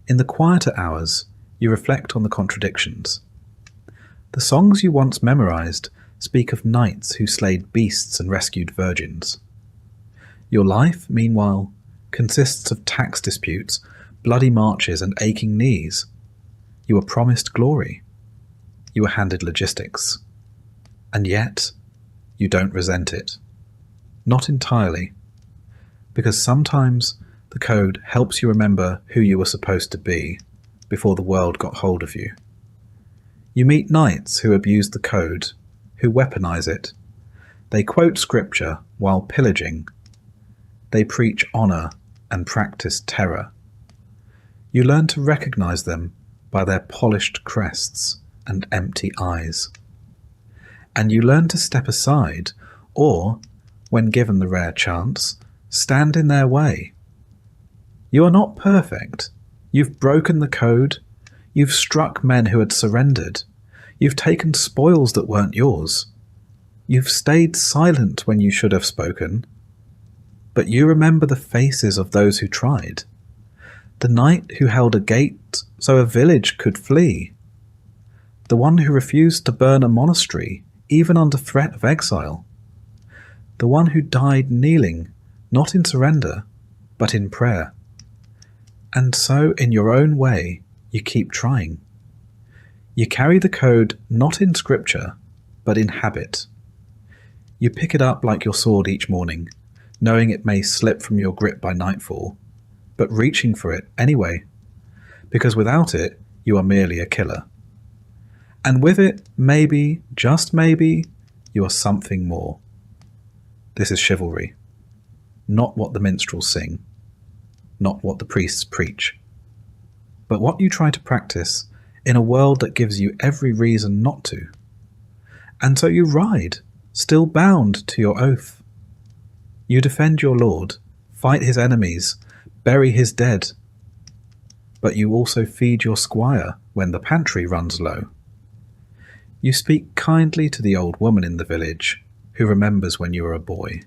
[SPEAKER 1] In the quieter hours, you reflect on the contradictions. The songs you once memorized speak of knights who slayed beasts and rescued virgins. Your life, meanwhile, consists of tax disputes, bloody marches, and aching knees. You were promised glory. You were handed logistics. And yet, you don't resent it. Not entirely. Because sometimes the code helps you remember who you were supposed to be before the world got hold of you. You meet knights who abuse the code, who weaponize it. They quote scripture while pillaging. They preach honour and practice terror. You learn to recognize them by their polished crests and empty eyes. And you learn to step aside, or, when given the rare chance, stand in their way. You are not perfect. You've broken the code. You've struck men who had surrendered. You've taken spoils that weren't yours. You've stayed silent when you should have spoken. But you remember the faces of those who tried. The knight who held a gate so a village could flee. The one who refused to burn a monastery, even under threat of exile. The one who died kneeling, not in surrender, but in prayer. And so, in your own way, you keep trying. You carry the code not in scripture, but in habit. You pick it up like your sword each morning, knowing it may slip from your grip by nightfall, but reaching for it anyway, because without it, you are merely a killer. And with it, maybe, just maybe, you are something more. This is chivalry, not what the minstrels sing, not what the priests preach, but what you try to practice in a world that gives you every reason not to. And so you ride, still bound to your oath. You defend your lord, fight his enemies, bury his dead. But you also feed your squire when the pantry runs low. You speak kindly to the old woman in the village who remembers when you were a boy.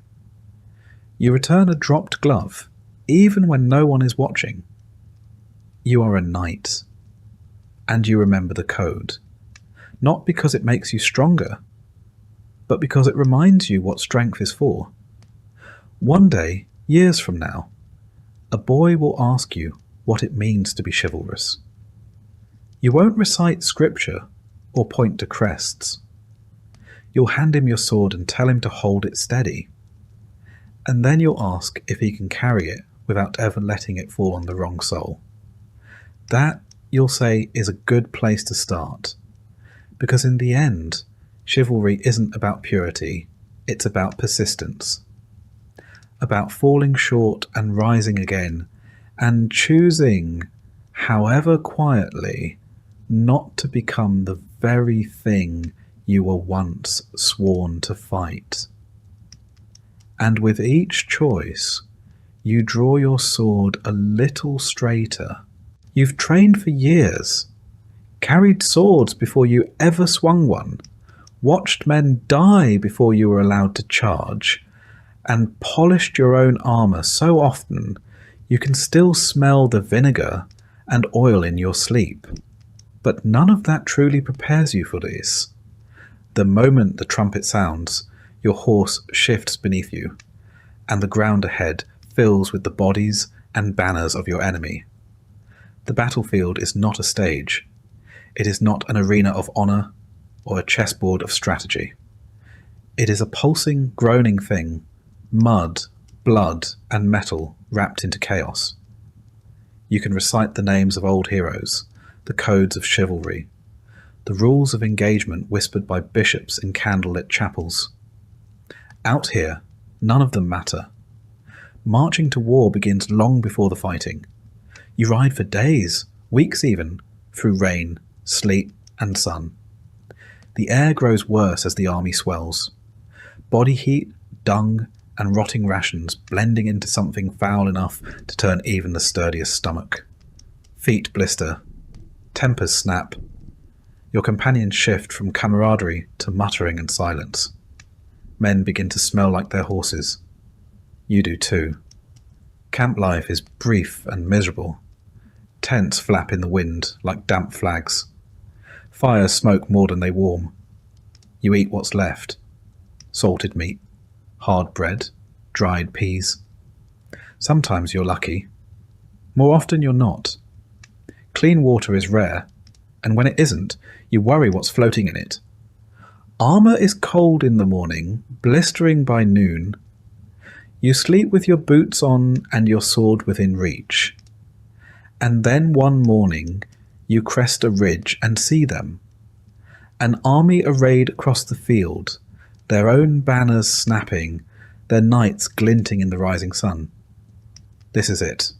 [SPEAKER 1] You return a dropped glove, even when no one is watching. You are a knight, and you remember the code, not because it makes you stronger, but because it reminds you what strength is for. One day, years from now, a boy will ask you what it means to be chivalrous. You won't recite scripture or point to crests. You'll hand him your sword and tell him to hold it steady. And then you'll ask if he can carry it without ever letting it fall on the wrong sole. That, you'll say, is a good place to start. Because in the end, chivalry isn't about purity, it's about persistence. About falling short and rising again, and choosing, however quietly, not to become the very thing you were once sworn to fight. And with each choice, you draw your sword a little straighter. You've trained for years, carried swords before you ever swung one, watched men die before you were allowed to charge, and polished your own armour so often you can still smell the vinegar and oil in your sleep. But none of that truly prepares you for this. The moment the trumpet sounds, your horse shifts beneath you, and the ground ahead fills with the bodies and banners of your enemy. The battlefield is not a stage. It is not an arena of honour or a chessboard of strategy. It is a pulsing, groaning thing, mud, blood, and metal wrapped into chaos. You can recite the names of old heroes, the codes of chivalry, the rules of engagement whispered by bishops in candlelit chapels. Out here, none of them matter. Marching to war begins long before the fighting. You ride for days, weeks even, through rain, sleet, and sun. The air grows worse as the army swells. Body heat, dung, and rotting rations blending into something foul enough to turn even the sturdiest stomach. Feet blister. Tempers snap. Your companions shift from camaraderie to muttering and silence. Men begin to smell like their horses. You do too. Camp life is brief and miserable. Tents flap in the wind like damp flags. Fires smoke more than they warm. You eat what's left. Salted meat, hard bread, dried peas. Sometimes you're lucky. More often you're not. Clean water is rare, and when it isn't, you worry what's floating in it. Armour is cold in the morning, blistering by noon. You sleep with your boots on and your sword within reach. And then one morning you crest a ridge and see them. An army arrayed across the field, their own banners snapping, their knights glinting in the rising sun. This is it.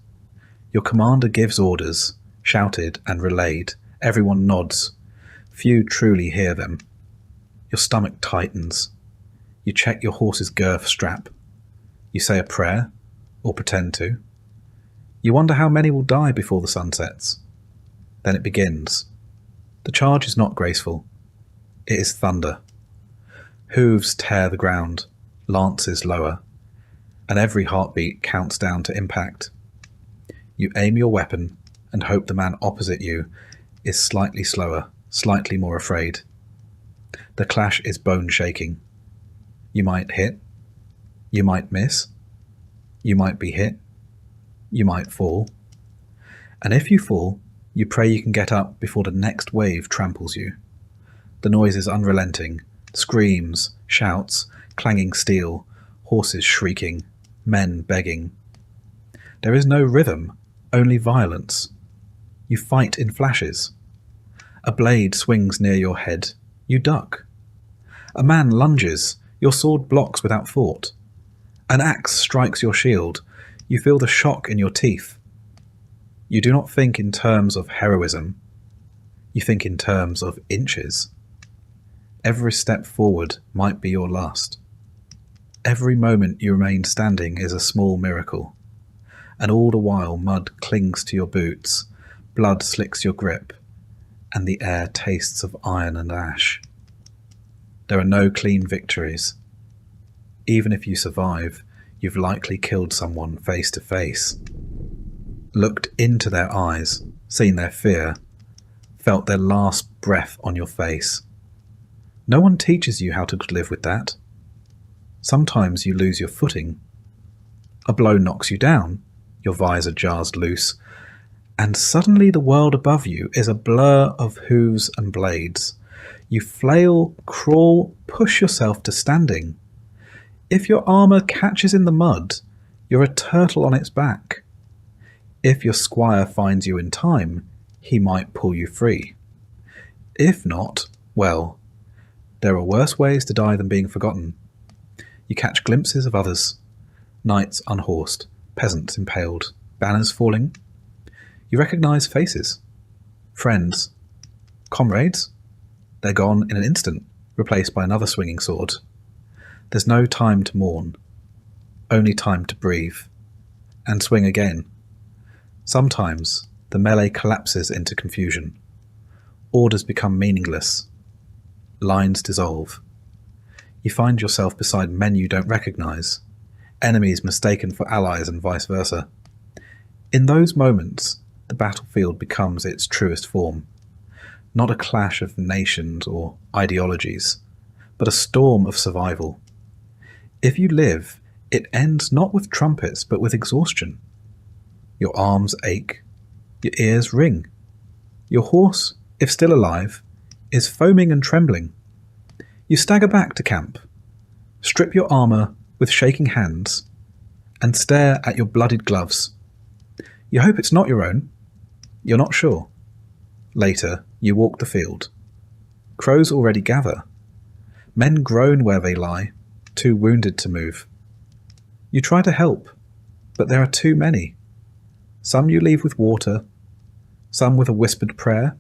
[SPEAKER 1] Your commander gives orders, shouted and relayed. Everyone nods. Few truly hear them. Your stomach tightens. You check your horse's girth strap. You say a prayer, or pretend to. You wonder how many will die before the sun sets. Then it begins. The charge is not graceful. It is thunder. Hooves tear the ground, lances lower, and every heartbeat counts down to impact. You aim your weapon and hope the man opposite you is slightly slower, slightly more afraid. The clash is bone-shaking. You might hit. You might miss. You might be hit. You might fall. And if you fall, you pray you can get up before the next wave tramples you. The noise is unrelenting. Screams, shouts, clanging steel, horses shrieking, men begging. There is no rhythm, only violence. You fight in flashes. A blade swings near your head. You duck. A man lunges. Your sword blocks without thought. An axe strikes your shield. You feel the shock in your teeth. You do not think in terms of heroism. You think in terms of inches. Every step forward might be your last. Every moment you remain standing is a small miracle. And all the while mud clings to your boots, blood slicks your grip, and the air tastes of iron and ash. There are no clean victories. Even if you survive, you've likely killed someone face to face. Looked into their eyes, seen their fear, felt their last breath on your face. No one teaches you how to live with that. Sometimes you lose your footing. A blow knocks you down, your visor jars loose, and suddenly the world above you is a blur of hooves and blades. You flail, crawl, push yourself to standing. If your armour catches in the mud, you're a turtle on its back. If your squire finds you in time, he might pull you free. If not, well, there are worse ways to die than being forgotten. You catch glimpses of others, knights unhorsed, peasants impaled, banners falling. You recognise faces, friends, comrades. They're gone in an instant, replaced by another swinging sword. There's no time to mourn, only time to breathe, and swing again. Sometimes the melee collapses into confusion. Orders become meaningless. Lines dissolve. You find yourself beside men you don't recognise, enemies mistaken for allies and vice versa. In those moments, the battlefield becomes its truest form. Not a clash of nations or ideologies, but a storm of survival. If you live, it ends not with trumpets but with exhaustion. Your arms ache, your ears ring. Your horse, if still alive, is foaming and trembling. You stagger back to camp, strip your armour with shaking hands, and stare at your bloodied gloves. You hope it's not your own. You're not sure. Later, you walk the field. Crows already gather. Men groan where they lie, too wounded to move. You try to help, but there are too many. Some you leave with water, some with a whispered prayer,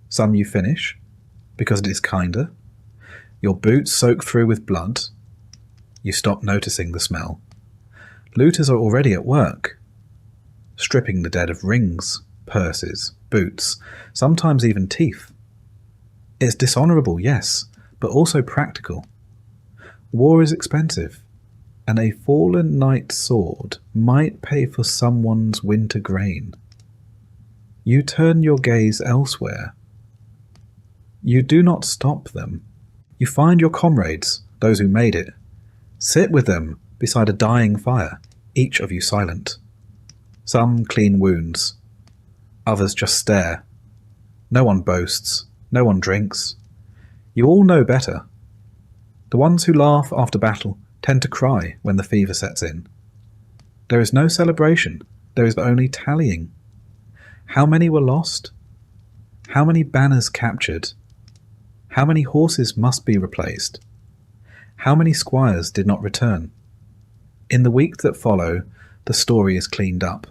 [SPEAKER 1] some you finish, because it is kinder. Your boots soak through with blood. You stop noticing the smell. Looters are already at work, stripping the dead of rings, purses, boots, sometimes even teeth. It's dishonourable, yes, but also practical. War is expensive, and a fallen knight's sword might pay for someone's winter grain. You turn your gaze elsewhere. You do not stop them. You find your comrades, those who made it. Sit with them beside a dying fire, each of you silent. Some clean wounds. Others just stare. No one boasts. No one drinks. You all know better. The ones who laugh after battle tend to cry when the fever sets in. There is no celebration. There is only tallying. How many were lost? How many banners captured? How many horses must be replaced? How many squires did not return? In the week that follow, the story is cleaned up.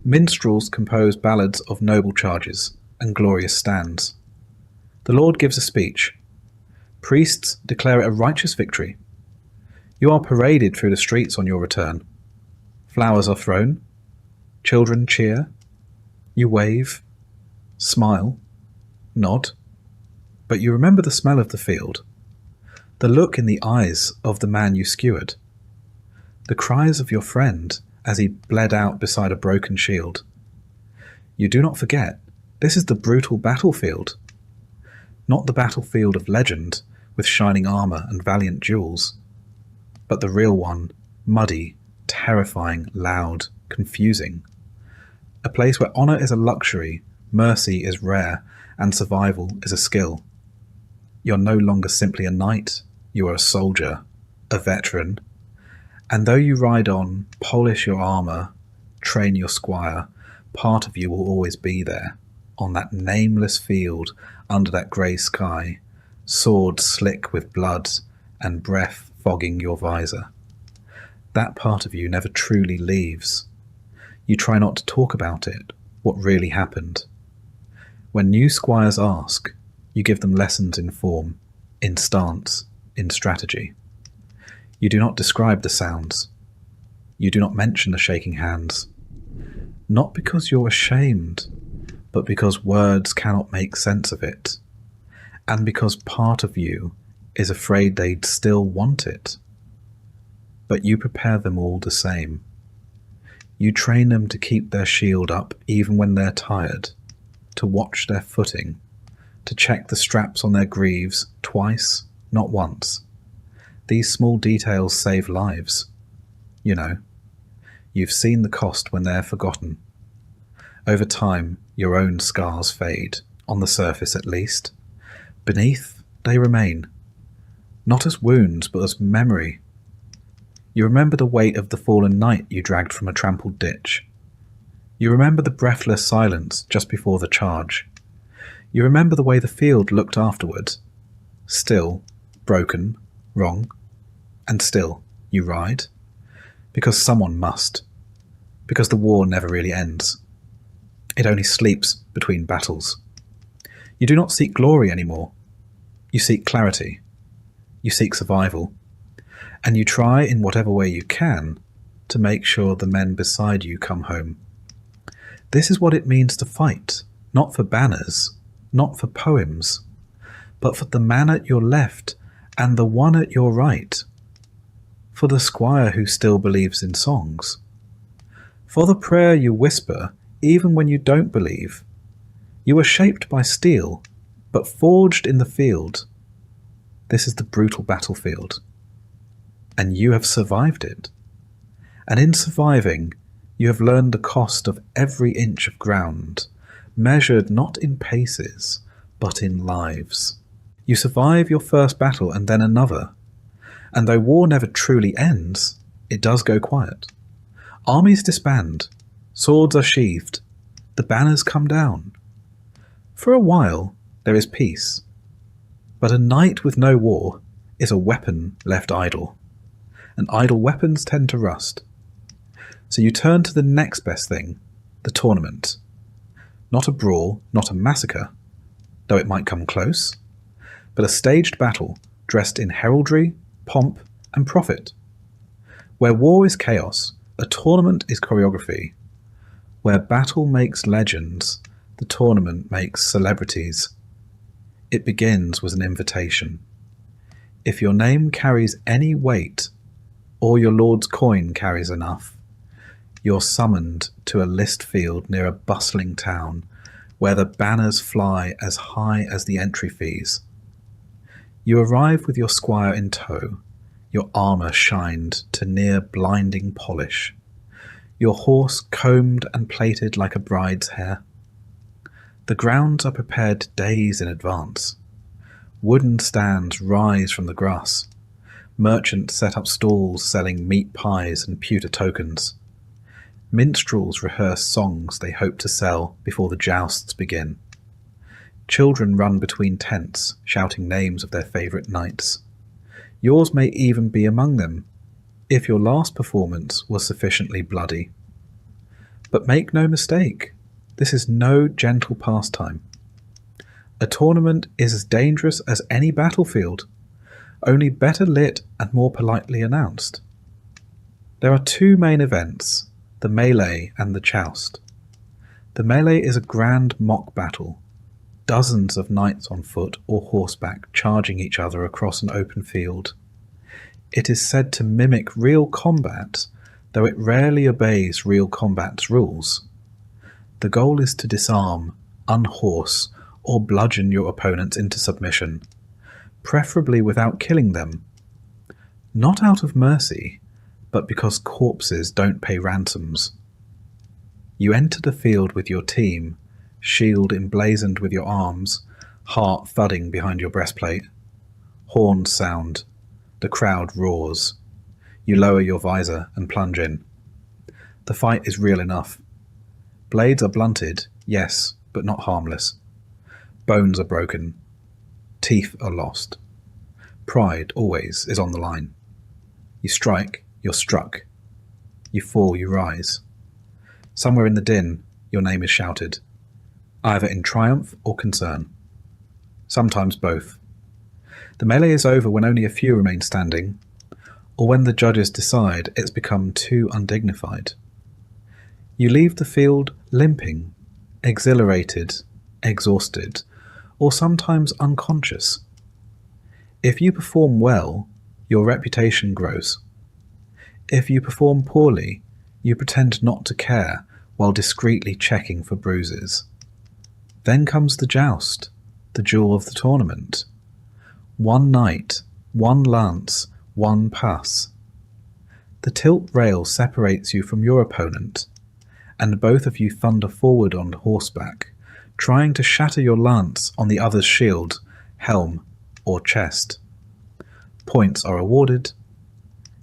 [SPEAKER 1] Minstrels compose ballads of noble charges and glorious stands. The Lord gives a speech. Priests declare it a righteous victory. You are paraded through the streets on your return. Flowers are thrown. Children cheer. You wave, smile, nod. But you remember the smell of the field, the look in the eyes of the man you skewered, the cries of your friend as he bled out beside a broken shield. You do not forget, this is the brutal battlefield. Not the battlefield of legend with shining armour and valiant duels, but the real one, muddy, terrifying, loud, confusing. A place where honour is a luxury, mercy is rare, and survival is a skill. You're no longer simply a knight, you are a soldier, a veteran. And though you ride on, polish your armour, train your squire, part of you will always be there. on that nameless field under that grey sky, sword slick with blood and breath fogging your visor. That part of you never truly leaves. You try not to talk about it, what really happened. When new squires ask, you give them lessons in form, in stance, in strategy. You do not describe the sounds. You do not mention the shaking hands. Not because you're ashamed, but because words cannot make sense of it, and because part of you is afraid they'd still want it. But you prepare them all the same. You train them to keep their shield up even when they're tired, to watch their footing, to check the straps on their greaves twice, not once. These small details save lives. You know, you've seen the cost when they're forgotten. Over time, your own scars fade, on the surface at least. Beneath, they remain, not as wounds, but as memory. You remember the weight of the fallen knight you dragged from a trampled ditch. You remember the breathless silence just before the charge. You remember the way the field looked afterward. Still, broken, wrong, and still, you ride. Because someone must. Because the war never really ends. It only sleeps between battles. You do not seek glory anymore. You seek clarity. You seek survival. And you try in whatever way you can to make sure the men beside you come home. This is what it means to fight, not for banners, not for poems, but for the man at your left and the one at your right, for the squire who still believes in songs, for the prayer you whisper even when you don't believe. You are shaped by steel, but forged in the field. This is the brutal battlefield. And you have survived it. And in surviving, you have learned the cost of every inch of ground, measured not in paces, but in lives. You survive your first battle and then another. And though war never truly ends, it does go quiet. Armies disband, swords are sheathed, the banners come down. For a while, there is peace. But a knight with no war is a weapon left idle. And idle weapons tend to rust. So you turn to the next best thing, the tournament. Not a brawl, not a massacre, though it might come close, but a staged battle dressed in heraldry, pomp, and profit. Where war is chaos, a tournament is choreography. Where battle makes legends, the tournament makes celebrities. It begins with an invitation. If your name carries any weight, or your lord's coin carries enough, you're summoned to a list field near a bustling town where the banners fly as high as the entry fees. You arrive with your squire in tow, your armour shined to near blinding polish, your horse combed and plaited like a bride's hair. The grounds are prepared days in advance. Wooden stands rise from the grass. Merchants set up stalls selling meat pies and pewter tokens. Minstrels rehearse songs they hope to sell before the jousts begin. Children run between tents, shouting names of their favourite knights. Yours may even be among them, if your last performance was sufficiently bloody. But make no mistake, this is no gentle pastime. A tournament is as dangerous as any battlefield, only better lit and more politely announced. There are two main events, the melee and the joust. The melee is a grand mock battle, dozens of knights on foot or horseback charging each other across an open field. It is said to mimic real combat, though it rarely obeys real combat's rules. The goal is to disarm, unhorse, or bludgeon your opponents into submission, preferably without killing them. Not out of mercy, but because corpses don't pay ransoms. You enter the field with your team, shield emblazoned with your arms, heart thudding behind your breastplate. Horns sound. The crowd roars. You lower your visor and plunge in. The fight is real enough. Blades are blunted, yes, but not harmless. Bones are broken. Teeth are lost. Pride always is on the line. You strike, you're struck. You fall, you rise. Somewhere in the din, your name is shouted, either in triumph or concern. Sometimes both. The melee is over when only a few remain standing, or when the judges decide it's become too undignified. You leave the field limping, exhilarated, exhausted, or sometimes unconscious. If you perform well, your reputation grows. If you perform poorly, you pretend not to care while discreetly checking for bruises. Then comes the joust, the jewel of the tournament. One knight, one lance, one pass. The tilt rail separates you from your opponent, and both of you thunder forward on horseback, trying to shatter your lance on the other's shield, helm, or chest. Points are awarded.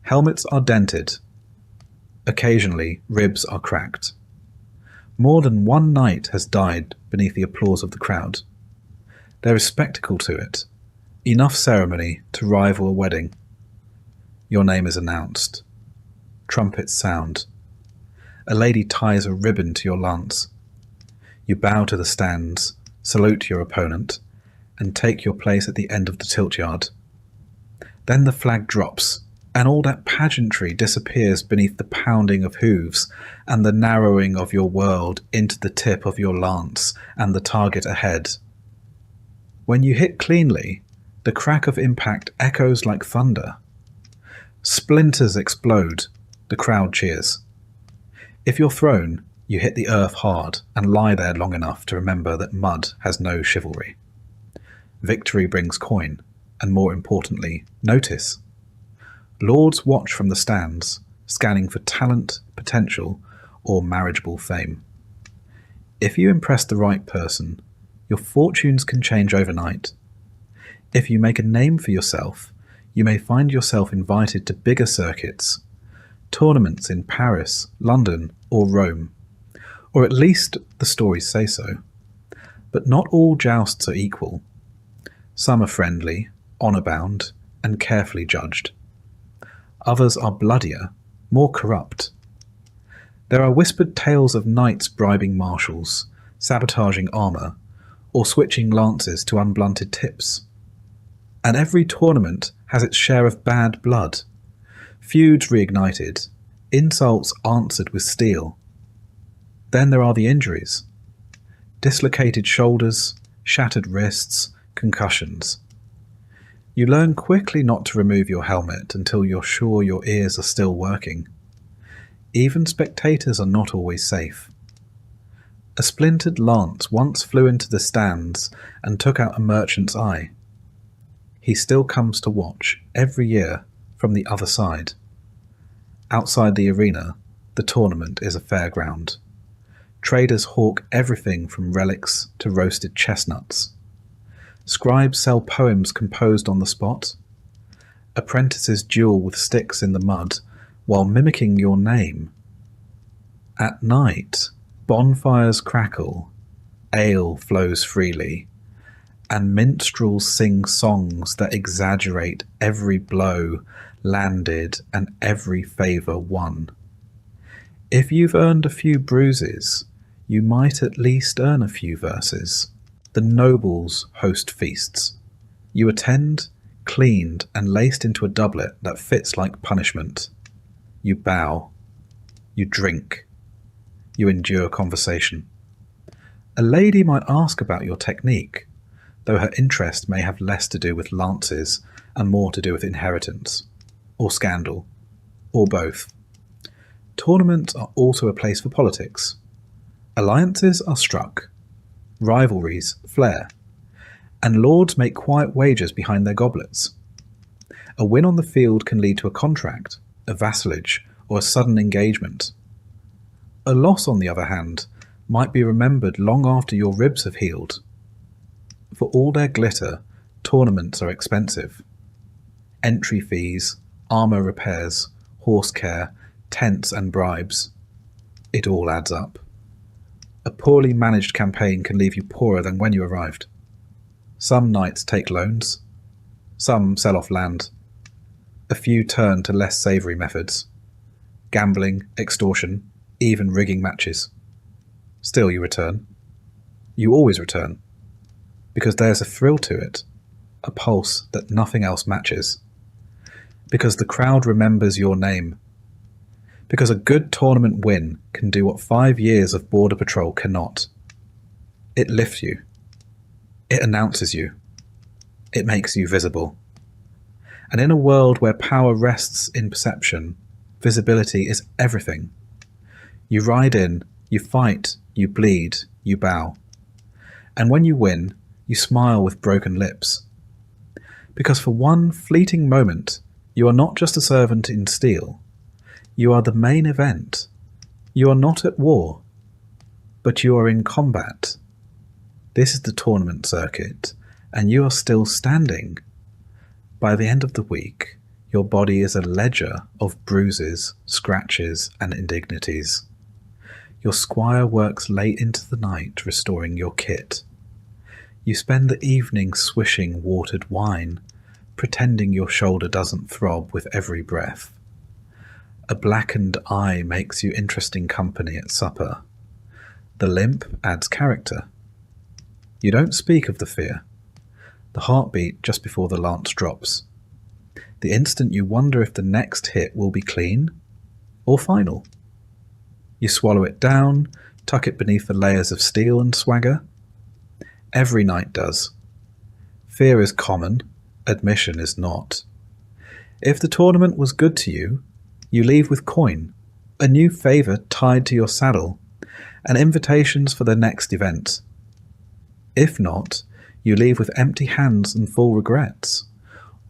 [SPEAKER 1] Helmets are dented. Occasionally, ribs are cracked. More than one knight has died beneath the applause of the crowd. There is spectacle to it, enough ceremony to rival a wedding. Your name is announced. Trumpets sound. A lady ties a ribbon to your lance. You bow to the stands, salute your opponent, and take your place at the end of the tilt yard. Then the flag drops, and all that pageantry disappears beneath the pounding of hooves and the narrowing of your world into the tip of your lance and the target ahead. When you hit cleanly, the crack of impact echoes like thunder. Splinters explode, the crowd cheers. If you're thrown, you hit the earth hard and lie there long enough to remember that mud has no chivalry. Victory brings coin, and more importantly, notice. Lords watch from the stands, scanning for talent, potential, or marriageable fame. If you impress the right person, your fortunes can change overnight. If you make a name for yourself, you may find yourself invited to bigger circuits, tournaments in Paris, London, or Rome. Or at least the stories say so. But not all jousts are equal. Some are friendly, honour-bound, and carefully judged. Others are bloodier, more corrupt. There are whispered tales of knights bribing marshals, sabotaging armour, or switching lances to unblunted tips. And every tournament has its share of bad blood. Feuds reignited, insults answered with steel. Then there are the injuries. Dislocated shoulders, shattered wrists, concussions. You learn quickly not to remove your helmet until you're sure your ears are still working. Even spectators are not always safe. A splintered lance once flew into the stands and took out a merchant's eye. He still comes to watch, every year, from the other side. Outside the arena, the tournament is a fairground. Traders hawk everything from relics to roasted chestnuts. Scribes sell poems composed on the spot. Apprentices duel with sticks in the mud while mimicking your name. At night, bonfires crackle, ale flows freely, and minstrels sing songs that exaggerate every blow landed and every favour won. If you've earned a few bruises, you might at least earn a few verses. The nobles host feasts. You attend, cleaned and laced into a doublet that fits like punishment. You bow. You drink. You endure conversation. A lady might ask about your technique, though her interest may have less to do with lances and more to do with inheritance, or scandal, or both. Tournaments are also a place for politics. Alliances are struck. Rivalries flare, and lords make quiet wagers behind their goblets. A win on the field can lead to a contract, a vassalage, or a sudden engagement. A loss, on the other hand, might be remembered long after your ribs have healed. For all their glitter, tournaments are expensive. Entry fees, armour repairs, horse care, tents and bribes. It all adds up. A poorly managed campaign can leave you poorer than when you arrived. Some knights take loans. Some sell off land. A few turn to less savoury methods. Gambling, extortion, even rigging matches. Still you return. You always return. Because there's a thrill to it. A pulse that nothing else matches. Because the crowd remembers your name. Because a good tournament win can do what 5 years of border patrol cannot. It lifts you. It announces you. It makes you visible. And in a world where power rests in perception, visibility is everything. You ride in, you fight, you bleed, you bow. And when you win, you smile with broken lips. Because for one fleeting moment, you are not just a servant in steel. You are the main event. You are not at war, but you are in combat. This is the tournament circuit, and you are still standing. By the end of the week, your body is a ledger of bruises, scratches, and indignities. Your squire works late into the night restoring your kit. You spend the evening swishing watered wine, pretending your shoulder doesn't throb with every breath. A blackened eye makes you interesting company at supper. The limp adds character. You don't speak of the fear. The heartbeat just before the lance drops. The instant you wonder if the next hit will be clean or final. You swallow it down, tuck it beneath the layers of steel and swagger. Every knight does. Fear is common, admission is not. If the tournament was good to you, you leave with coin, a new favour tied to your saddle, and invitations for the next event. If not, you leave with empty hands and full regrets,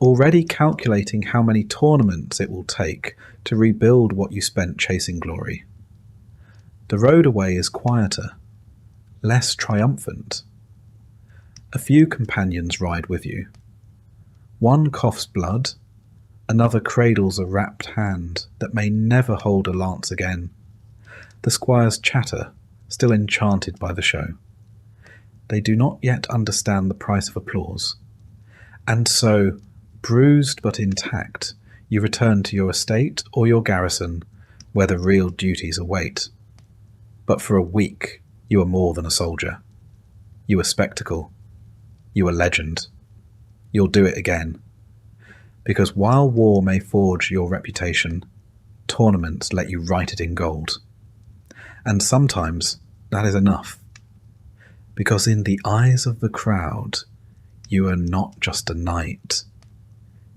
[SPEAKER 1] already calculating how many tournaments it will take to rebuild what you spent chasing glory. The road away is quieter, less triumphant. A few companions ride with you. One coughs blood, another cradles a wrapped hand that may never hold a lance again. The squires chatter, still enchanted by the show. They do not yet understand the price of applause. And so, bruised but intact, you return to your estate or your garrison, where the real duties await. But for a week, you are more than a soldier. You are spectacle. You are legend. You'll do it again. Because while war may forge your reputation, tournaments let you write it in gold. And sometimes that is enough. Because in the eyes of the crowd, you are not just a knight.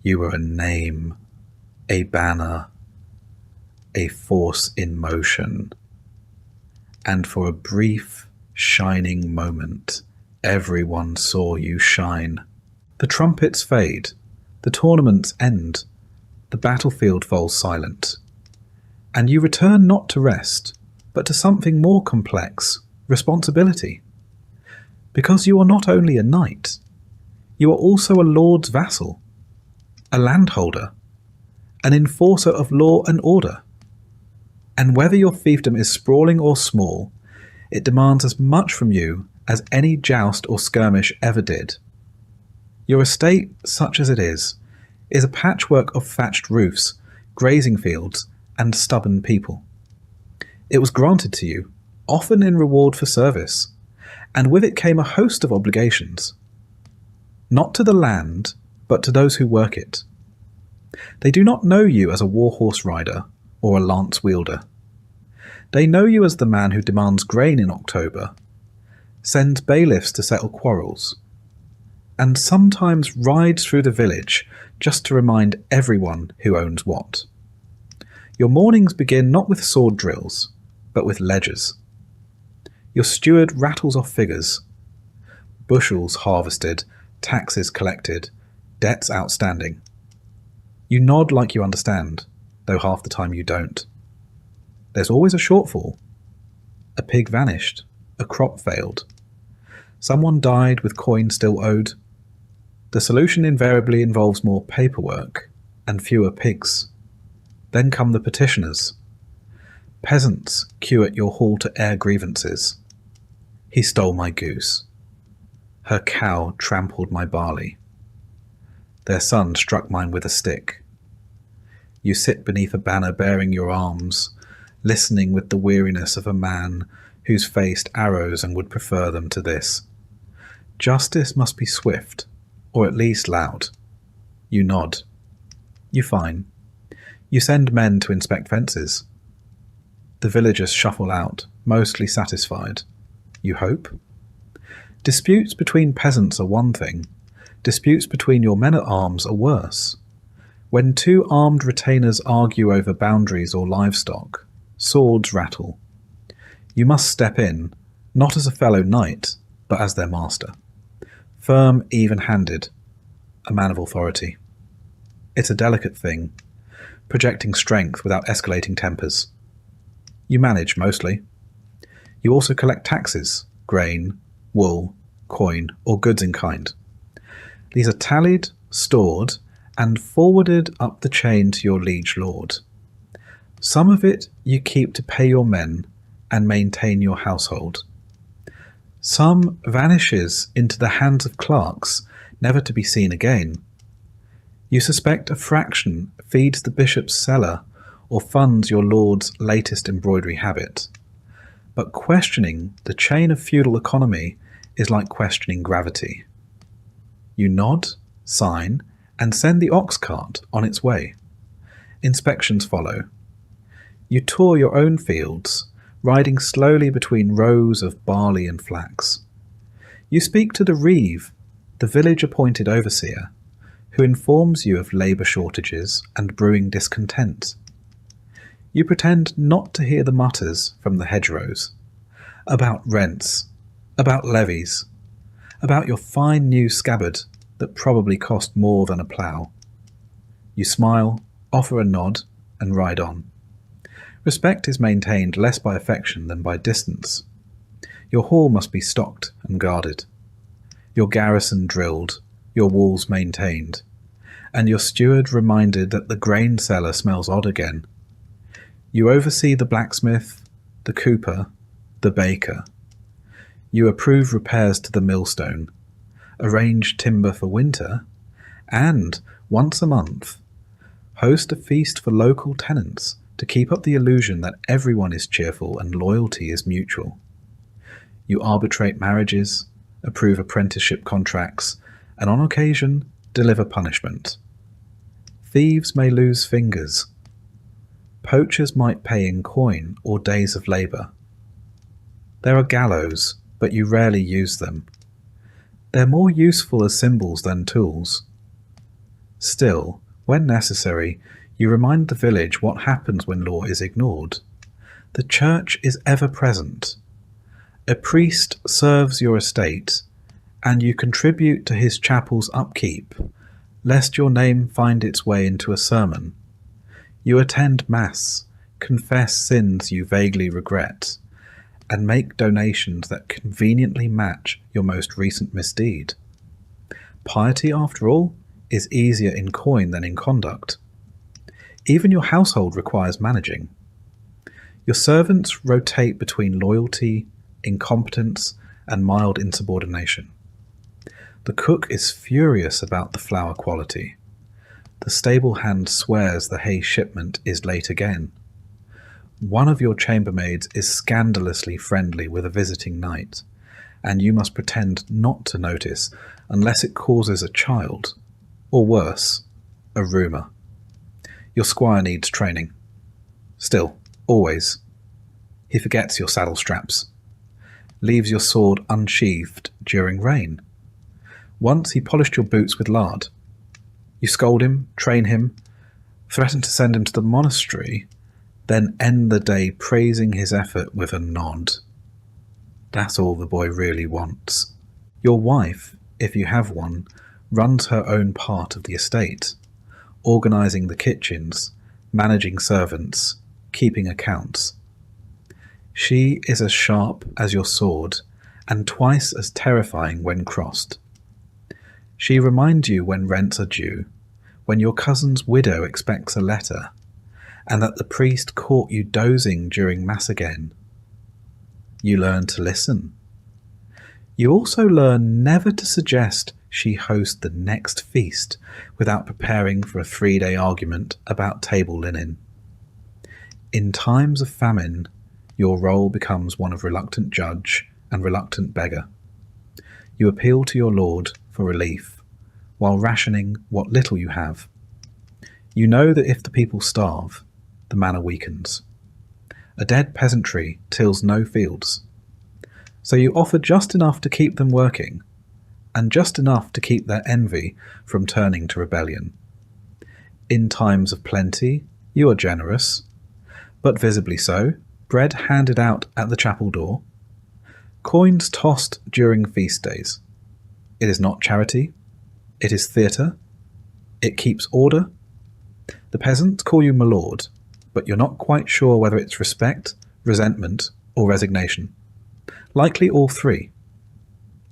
[SPEAKER 1] You are a name, a banner, a force in motion. And for a brief, shining moment, everyone saw you shine. The trumpets fade. The tournaments end. The battlefield falls silent. And you return not to rest, but to something more complex, responsibility. Because you are not only a knight, you are also a lord's vassal, a landholder, an enforcer of law and order. And whether your fiefdom is sprawling or small, it demands as much from you as any joust or skirmish ever did. Your estate, such as it is a patchwork of thatched roofs, grazing fields, and stubborn people. It was granted to you, often in reward for service, and with it came a host of obligations. Not to the land, but to those who work it. They do not know you as a warhorse rider or a lance wielder. They know you as the man who demands grain in October, sends bailiffs to settle quarrels, and sometimes rides through the village just to remind everyone who owns what. Your mornings begin not with sword drills, but with ledgers. Your steward rattles off figures. Bushels harvested, taxes collected, debts outstanding. You nod like you understand, though half the time you don't. There's always a shortfall. A pig vanished, a crop failed. Someone died with coin still owed. The solution invariably involves more paperwork and fewer pigs. Then come the petitioners. Peasants queue at your hall to air grievances. He stole my goose. Her cow trampled my barley. Their son struck mine with a stick. You sit beneath a banner bearing your arms, listening with the weariness of a man who's faced arrows and would prefer them to this. Justice must be swift, or at least loud. You nod. You fine. You send men to inspect fences. The villagers shuffle out, mostly satisfied. You hope? Disputes between peasants are one thing. Disputes between your men-at-arms are worse. When two armed retainers argue over boundaries or livestock, swords rattle. You must step in, not as a fellow knight, but as their master. Firm, even-handed, a man of authority. It's a delicate thing, projecting strength without escalating tempers. You manage, mostly. You also collect taxes, grain, wool, coin, or goods in kind. These are tallied, stored, and forwarded up the chain to your liege lord. Some of it you keep to pay your men and maintain your household. Some vanishes into the hands of clerks, never to be seen again. You suspect a fraction feeds the bishop's cellar or funds your lord's latest embroidery habit. But questioning the chain of feudal economy is like questioning gravity. You nod, sign, and send the ox cart on its way. Inspections follow. You tour your own fields, riding slowly between rows of barley and flax. You speak to the reeve, the village-appointed overseer, who informs you of labour shortages and brewing discontent. You pretend not to hear the mutters from the hedgerows, about rents, about levies, about your fine new scabbard that probably cost more than a plough. You smile, offer a nod, and ride on. Respect is maintained less by affection than by distance. Your hall must be stocked and guarded, your garrison drilled, your walls maintained, and your steward reminded that the grain cellar smells odd again. You oversee the blacksmith, the cooper, the baker. You approve repairs to the millstone, arrange timber for winter, and, once a month, host a feast for local tenants to keep up the illusion that everyone is cheerful and loyalty is mutual. You arbitrate marriages, approve apprenticeship contracts, and on occasion deliver punishment. Thieves may lose fingers. Poachers might pay in coin or days of labour. There are gallows, but you rarely use them. They're more useful as symbols than tools. Still, when necessary, you remind the village what happens when law is ignored. The church is ever present. A priest serves your estate, and you contribute to his chapel's upkeep, lest your name find its way into a sermon. You attend Mass, confess sins you vaguely regret, and make donations that conveniently match your most recent misdeed. Piety, after all, is easier in coin than in conduct. Even your household requires managing. Your servants rotate between loyalty, incompetence, and mild insubordination. The cook is furious about the flour quality. The stable hand swears the hay shipment is late again. One of your chambermaids is scandalously friendly with a visiting knight, and you must pretend not to notice unless it causes a child, or worse, a rumour. Your squire needs training. Still, always. He forgets your saddle straps, leaves your sword unsheathed during rain. Once he polished your boots with lard. You scold him, train him, threaten to send him to the monastery, then end the day praising his effort with a nod. That's all the boy really wants. Your wife, if you have one, runs her own part of the estate, organising the kitchens, managing servants, keeping accounts. She is as sharp as your sword, and twice as terrifying when crossed. She reminds you when rents are due, when your cousin's widow expects a letter, and that the priest caught you dozing during Mass again. You learn to listen. You also learn never to suggest she host the next feast without preparing for a 3-day argument about table linen. In times of famine, your role becomes one of reluctant judge and reluctant beggar. You appeal to your lord for relief, while rationing what little you have. You know that if the people starve, the manor weakens. A dead peasantry tills no fields. So you offer just enough to keep them working, and just enough to keep their envy from turning to rebellion. In times of plenty, you are generous, but visibly so, bread handed out at the chapel door, coins tossed during feast days. It is not charity, it is theatre, it keeps order. The peasants call you my lord, but you're not quite sure whether it's respect, resentment, or resignation. Likely all three.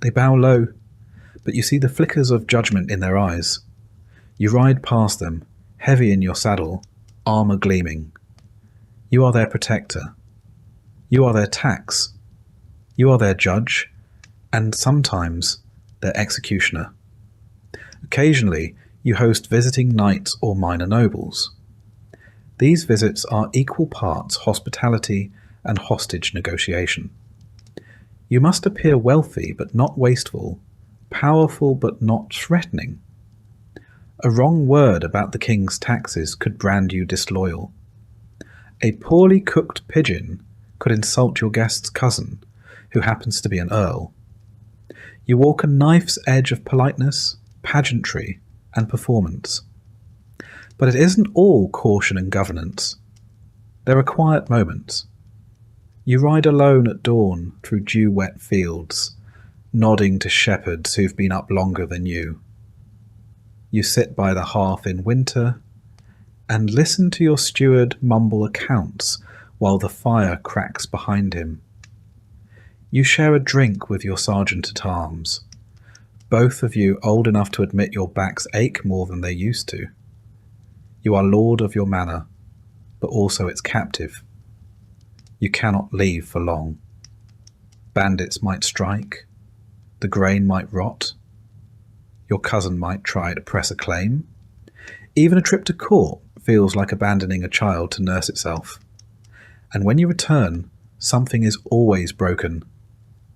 [SPEAKER 1] They bow low, but you see the flickers of judgment in their eyes. You ride past them, heavy in your saddle, armour gleaming. You are their protector. You are their tax. You are their judge, and sometimes their executioner. Occasionally, you host visiting knights or minor nobles. These visits are equal parts hospitality and hostage negotiation. You must appear wealthy but not wasteful, powerful but not threatening. A wrong word about the king's taxes could brand you disloyal. A poorly cooked pigeon could insult your guest's cousin, who happens to be an earl. You walk a knife's edge of politeness, pageantry, and performance. But it isn't all caution and governance. There are quiet moments. You ride alone at dawn through dew-wet fields, nodding to shepherds who've been up longer than you. You sit by the hearth in winter and listen to your steward mumble accounts while the fire cracks behind him. You share a drink with your sergeant-at-arms, both of you old enough to admit your backs ache more than they used to. You are lord of your manor, but also its captive. You cannot leave for long. Bandits might strike, the grain might rot, your cousin might try to press a claim. Even a trip to court feels like abandoning a child to nurse itself. And when you return, something is always broken.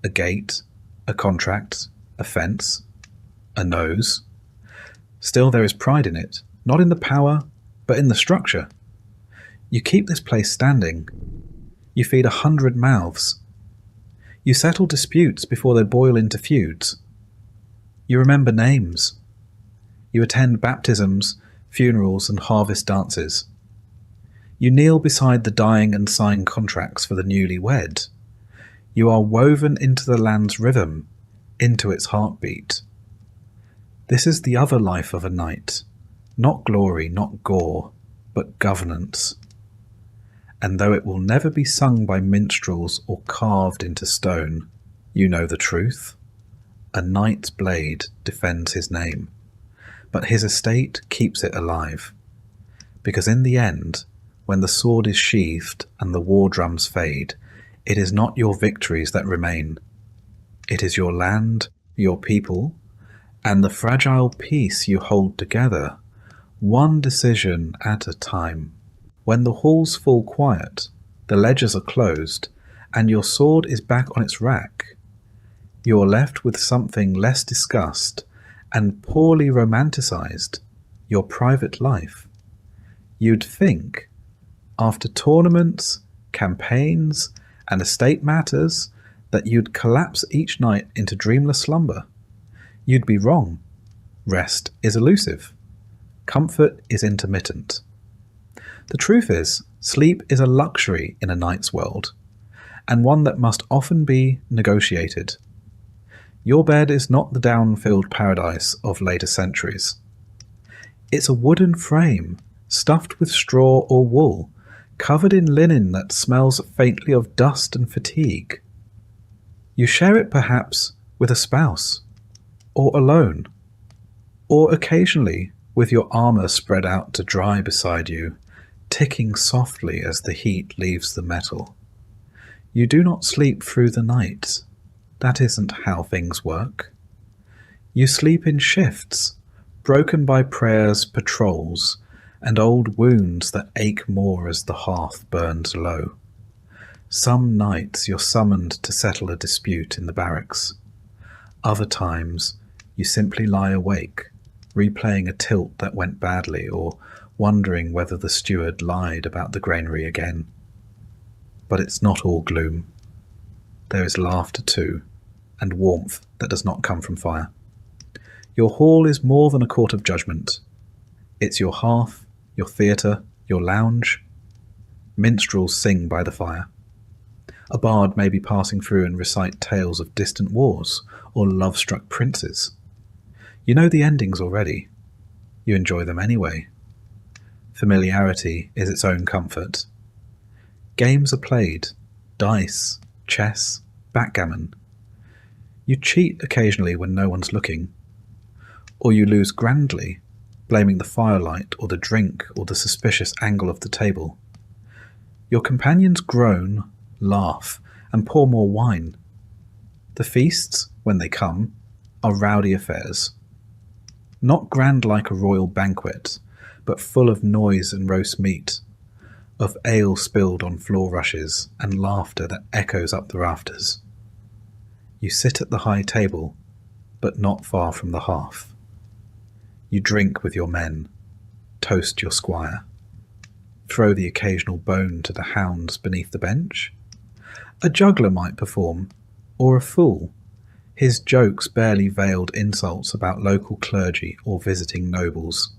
[SPEAKER 1] A gate, a contract, a fence, a nose. Still there is pride in it, not in the power, but in the structure. You keep this place standing. You feed 100 mouths. You settle disputes before they boil into feuds. You remember names. You attend baptisms, funerals, and harvest dances. You kneel beside the dying and sign contracts for the newly wed. You are woven into the land's rhythm, into its heartbeat. This is the other life of a knight. Not glory, not gore, but governance. And though it will never be sung by minstrels or carved into stone, you know the truth. A knight's blade defends his name, but his estate keeps it alive. Because in the end, when the sword is sheathed and the war drums fade, it is not your victories that remain. It is your land, your people, and the fragile peace you hold together, one decision at a time. When the halls fall quiet, the ledgers are closed, and your sword is back on its rack, you are left with something less discussed and poorly romanticized, your private life. You'd think, after tournaments, campaigns, and estate matters, that you'd collapse each night into dreamless slumber. You'd be wrong. Rest is elusive. Comfort is intermittent. The truth is, sleep is a luxury in a knight's world, and one that must often be negotiated. Your bed is not the down-filled paradise of later centuries. It's a wooden frame, stuffed with straw or wool, covered in linen that smells faintly of dust and fatigue. You share it perhaps with a spouse, or alone, or occasionally with your armour spread out to dry beside you, ticking softly as the heat leaves the metal. You do not sleep through the night. That isn't how things work. You sleep in shifts, broken by prayers, patrols, and old wounds that ache more as the hearth burns low. Some nights you're summoned to settle a dispute in the barracks. Other times you simply lie awake, replaying a tilt that went badly or wondering whether the steward lied about the granary again. But it's not all gloom. There is laughter too, and warmth that does not come from fire. Your hall is more than a court of judgment. It's your hearth, your theatre, your lounge. Minstrels sing by the fire. A bard may be passing through and recite tales of distant wars or love-struck princes. You know the endings already. You enjoy them anyway. Familiarity is its own comfort. Games are played, dice, chess, backgammon. You cheat occasionally when no one's looking. Or you lose grandly, blaming the firelight or the drink or the suspicious angle of the table. Your companions groan, laugh, and pour more wine. The feasts, when they come, are rowdy affairs. Not grand like a royal banquet, but full of noise and roast meat, of ale spilled on floor rushes and laughter that echoes up the rafters. You sit at the high table, but not far from the hearth. You drink with your men, toast your squire, throw the occasional bone to the hounds beneath the bench. A juggler might perform, or a fool, his jokes barely veiled insults about local clergy or visiting nobles.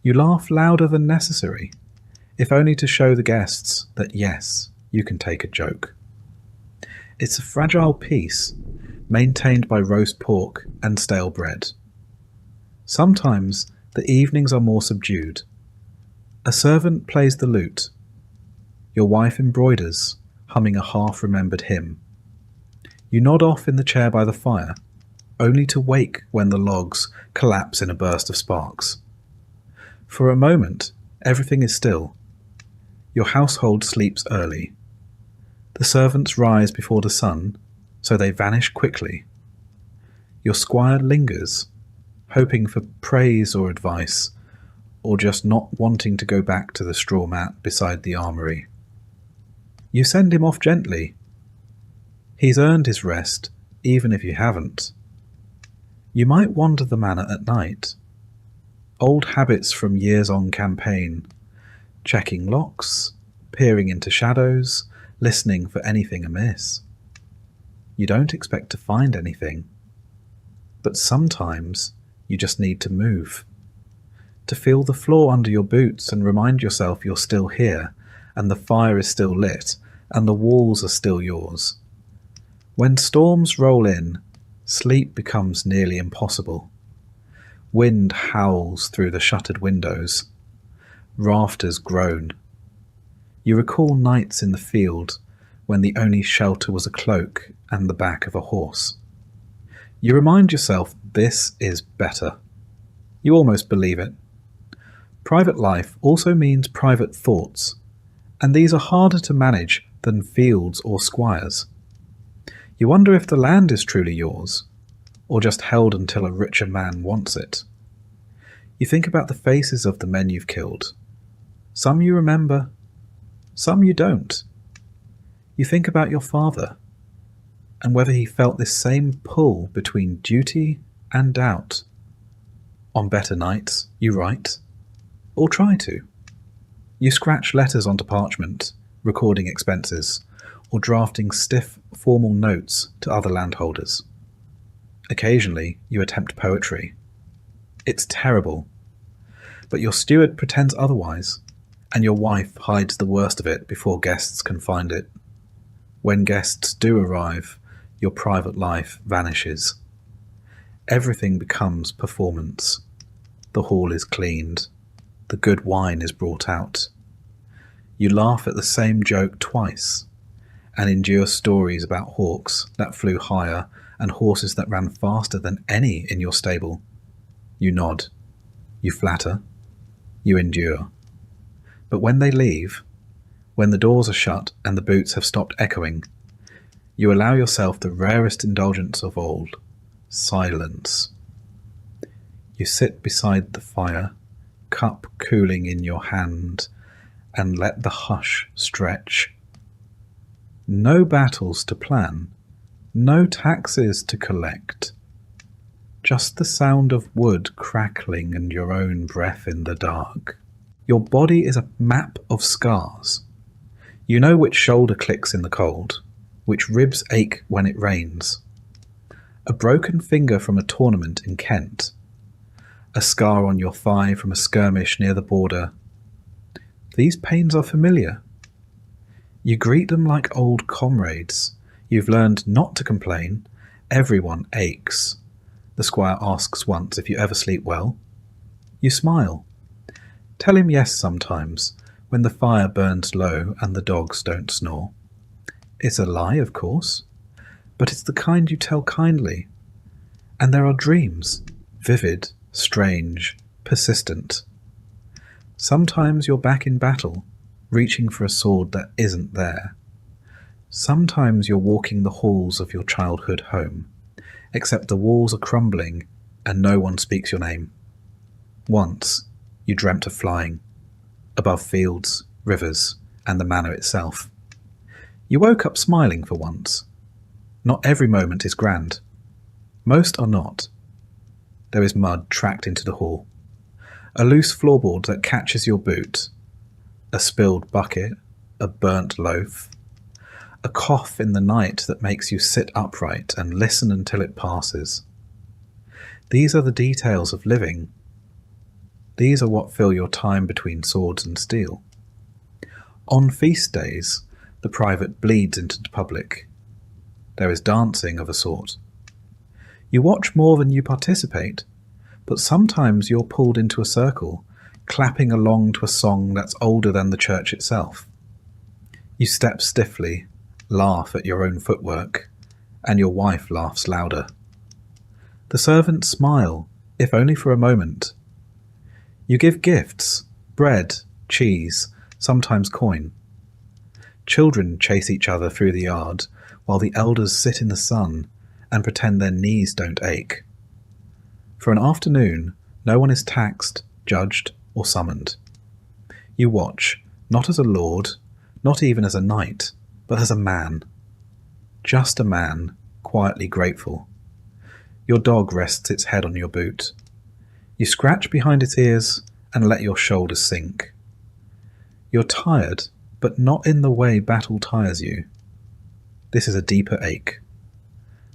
[SPEAKER 1] You laugh louder than necessary, if only to show the guests that yes, you can take a joke. It's a fragile peace, maintained by roast pork and stale bread. Sometimes the evenings are more subdued. A servant plays the lute. Your wife embroiders, humming a half-remembered hymn. You nod off in the chair by the fire, only to wake when the logs collapse in a burst of sparks. For a moment, everything is still. Your household sleeps early. The servants rise before the sun, so they vanish quickly. Your squire lingers, hoping for praise or advice, or just not wanting to go back to the straw mat beside the armoury. You send him off gently. He's earned his rest, even if you haven't. You might wander the manor at night. Old habits from years on campaign, checking locks, peering into shadows, listening for anything amiss. You don't expect to find anything, but sometimes you just need to move, to feel the floor under your boots and remind yourself you're still here, and the fire is still lit, and the walls are still yours. When storms roll in, sleep becomes nearly impossible. Wind howls through the shuttered windows. Rafters groan. You recall nights in the field when the only shelter was a cloak and the back of a horse. You remind yourself this is better. You almost believe it. Private life also means private thoughts, and these are harder to manage than fields or squires. You wonder if the land is truly yours, or just held until a richer man wants it. You think about the faces of the men you've killed. Some you remember, some you don't. You think about your father, and whether he felt this same pull between duty and doubt. On better nights, you write, or try to. You scratch letters onto parchment, recording expenses, or drafting stiff, formal notes to other landholders. Occasionally, you attempt poetry. It's terrible, but your steward pretends otherwise, and your wife hides the worst of it before guests can find it. When guests do arrive, your private life vanishes. Everything becomes performance. The hall is cleaned. The good wine is brought out. You laugh at the same joke twice, and endure stories about hawks that flew higher and horses that ran faster than any in your stable. You nod. You flatter. You endure. But when they leave, when the doors are shut and the boots have stopped echoing, You allow yourself the rarest indulgence of all, silence. You sit beside the fire, cup cooling in your hand, and let the hush stretch. No battles to plan, no taxes to collect. Just the sound of wood crackling and your own breath in the dark. Your body is a map of scars. You know which shoulder clicks in the cold, which ribs ache when it rains. A broken finger from a tournament in Kent. A scar on your thigh from a skirmish near the border. These pains are familiar. You greet them like old comrades. You've learned not to complain. Everyone aches. The squire asks once if you ever sleep well. You smile. Tell him yes sometimes, when the fire burns low and the dogs don't snore. It's a lie, of course, but it's the kind you tell kindly. And there are dreams, vivid, strange, persistent. Sometimes you're back in battle, reaching for a sword that isn't there. Sometimes you're walking the halls of your childhood home, except the walls are crumbling and no one speaks your name. Once you dreamt of flying, above fields, rivers, and the manor itself. You woke up smiling for once. Not every moment is grand. Most are not. There is mud tracked into the hall, a loose floorboard that catches your boot, a spilled bucket, a burnt loaf, a cough in the night that makes you sit upright and listen until it passes. These are the details of living. These are what fill your time between swords and steel. On feast days, the private bleeds into the public. There is dancing of a sort. You watch more than you participate, but sometimes you're pulled into a circle, clapping along to a song that's older than the church itself. You step stiffly, laugh at your own footwork, and your wife laughs louder. The servants smile, if only for a moment. You give gifts, bread, cheese, sometimes coin. Children chase each other through the yard, while the elders sit in the sun and pretend their knees don't ache. For an afternoon, no one is taxed, judged, or summoned. You watch, not as a lord, not even as a knight, but as a man. Just a man, quietly grateful. Your dog rests its head on your boot. You scratch behind its ears and let your shoulders sink. You're tired, but not in the way battle tires you. This is a deeper ache,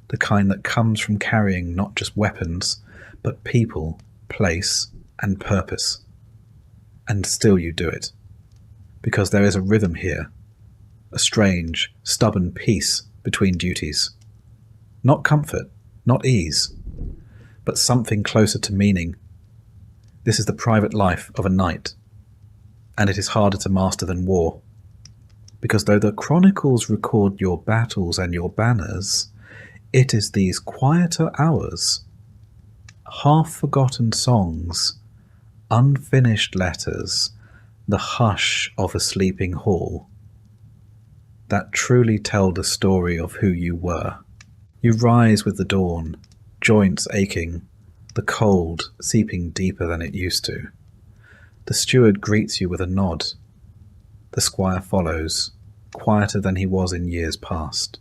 [SPEAKER 1] the kind that comes from carrying not just weapons, but people, place, and purpose. And still you do it, because there is a rhythm here, a strange, stubborn peace between duties. Not comfort, not ease, but something closer to meaning. This is the private life of a knight, and it is harder to master than war. Because though the chronicles record your battles and your banners, it is these quieter hours, half-forgotten songs, unfinished letters, the hush of a sleeping hall, that truly tell the story of who you were. You rise with the dawn, joints aching, the cold seeping deeper than it used to. The steward greets you with a nod. The squire follows, quieter than he was in years past.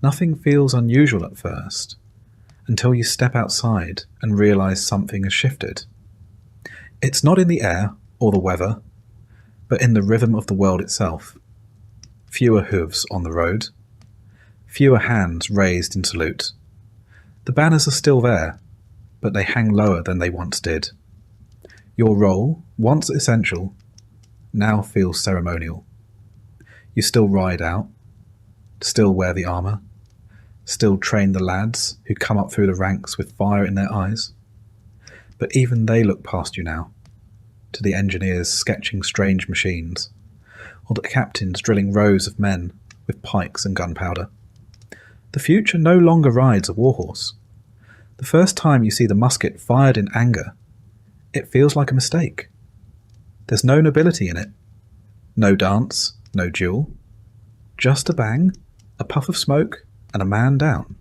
[SPEAKER 1] Nothing feels unusual at first, until you step outside and realize something has shifted. It's not in the air or the weather, but in the rhythm of the world itself. Fewer hooves on the road, fewer hands raised in salute. The banners are still there, but they hang lower than they once did. Your role, once essential, now feels ceremonial. You still ride out, still wear the armour, still train the lads who come up through the ranks with fire in their eyes. But even they look past you now, to the engineers sketching strange machines, or the captains drilling rows of men with pikes and gunpowder. The future no longer rides a warhorse. The first time you see the musket fired in anger, it feels like a mistake. There's no nobility in it. No dance, no duel. Just a bang, A puff of smoke, and a man down.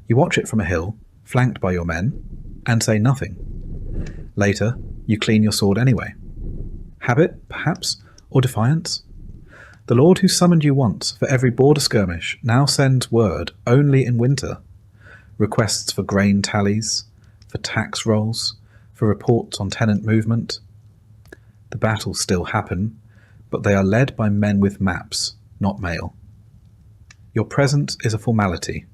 [SPEAKER 1] You watch it from a hill, flanked by your men, and say nothing. Later, you clean your sword anyway. Habit, perhaps, or defiance? The Lord who summoned you once for every border skirmish now sends word only in winter. Requests for grain tallies, for tax rolls, for reports on tenant movement. The battles still happen, but they are led by men with maps, not mail. Your presence is a formality.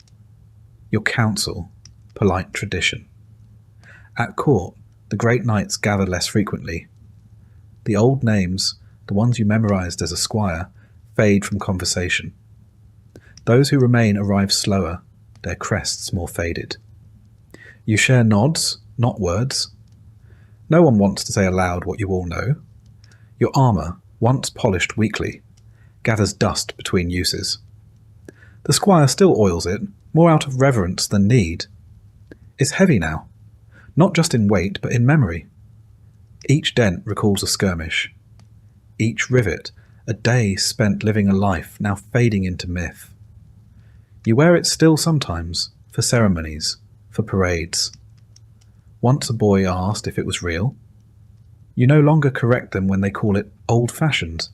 [SPEAKER 1] Your counsel, polite tradition. At court, the great knights gather less frequently. The old names, the ones you memorized as a squire, fade from conversation. Those who remain arrive slower, their crests more faded. You share nods, not words. No one wants to say aloud what you all know. Your armour, once polished weekly, gathers dust between uses. The squire still oils it, more out of reverence than need. It's heavy now, not just in weight but in memory. Each dent recalls a skirmish. Each rivet, a day spent living a life now fading into myth. You wear it still sometimes, for ceremonies, for parades. Once a boy asked if it was real. You no longer correct them when they call it old-fashioned.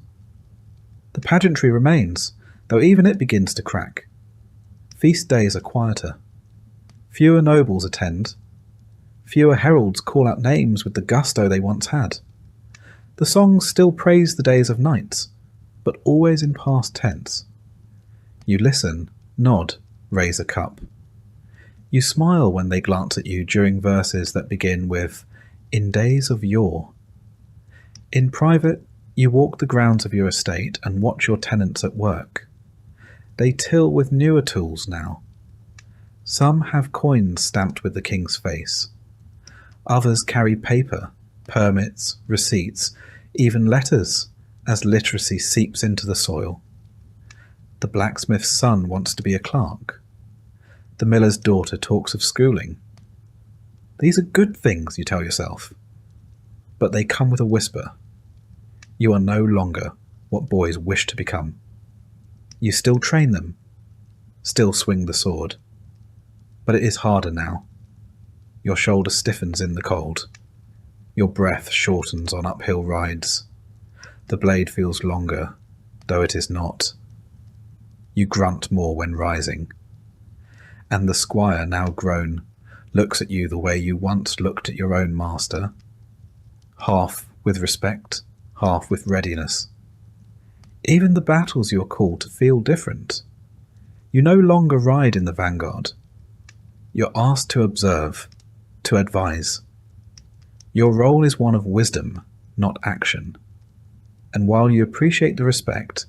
[SPEAKER 1] The pageantry remains, though even it begins to crack. Feast days are quieter. Fewer nobles attend. Fewer heralds call out names with the gusto they once had. The songs still praise the days of knights, but always in past tense. You listen, nod, raise a cup. You smile when they glance at you during verses that begin with, "In days of yore." In private, you walk the grounds of your estate and watch your tenants at work. They till with newer tools now. Some have coins stamped with the king's face. Others carry paper, permits, receipts, even letters, as literacy seeps into the soil. The blacksmith's son wants to be a clerk. The miller's daughter talks of schooling. These are good things, you tell yourself. But they come with a whisper. You are no longer what boys wish to become. You still train them, still swing the sword. But it is harder now. Your shoulder stiffens in the cold. Your breath shortens on uphill rides. The blade feels longer, though it is not. You grunt more when rising. And the squire, now grown, looks at you the way you once looked at your own master, half with respect, half with readiness. Even the battles you are called to feel different. You no longer ride in the vanguard. You're asked to observe, to advise. Your role is one of wisdom, not action. And while you appreciate the respect,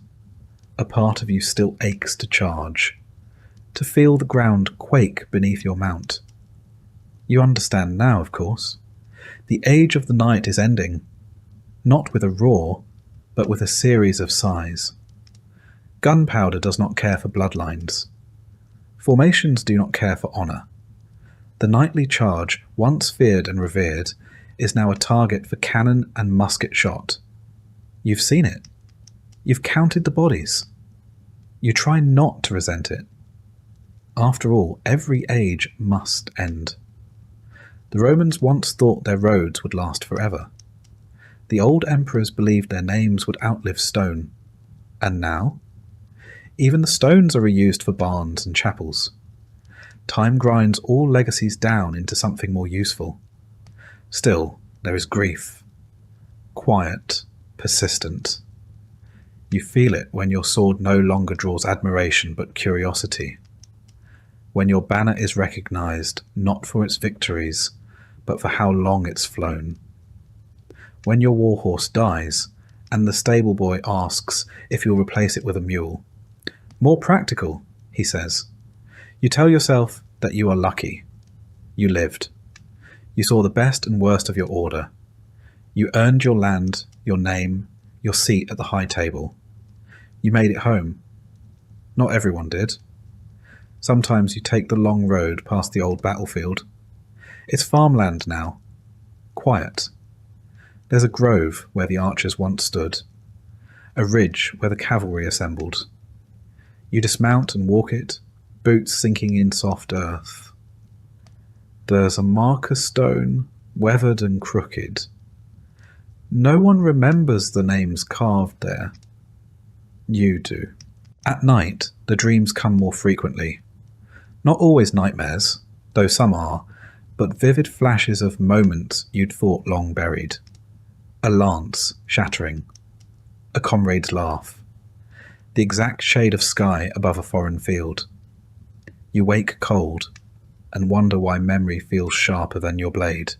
[SPEAKER 1] a part of you still aches to charge, to feel the ground quake beneath your mount. You understand now, of course. The age of the night is ending, not with a roar, but with a series of sighs. Gunpowder does not care for bloodlines. Formations do not care for honour. The nightly charge, once feared and revered, is now a target for cannon and musket shot. You've seen it. You've counted the bodies. You try not to resent it. After all, every age must end. The Romans once thought their roads would last forever. The old emperors believed their names would outlive stone. And now? Even the stones are reused for barns and chapels. Time grinds all legacies down into something more useful. Still, there is grief. Quiet, persistent. You feel it when your sword no longer draws admiration but curiosity. When your banner is recognized not for its victories, but for how long it's flown. When your warhorse dies, and the stable boy asks if you'll replace it with a mule. More practical, he says. You tell yourself that you are lucky. You lived. You saw the best and worst of your order. You earned your land, your name, your seat at the high table. You made it home. Not everyone did. Sometimes you take the long road past the old battlefield. It's farmland now. Quiet. There's a grove where the archers once stood. A ridge where the cavalry assembled. You dismount and walk it, boots sinking in soft earth. There's a marker stone, weathered and crooked. No one remembers the names carved there. You do. At night, the dreams come more frequently. Not always nightmares, though some are, but vivid flashes of moments you'd thought long buried. A lance shattering. A comrade's laugh. The exact shade of sky above a foreign field. You wake cold and wonder why memory feels sharper than your blade.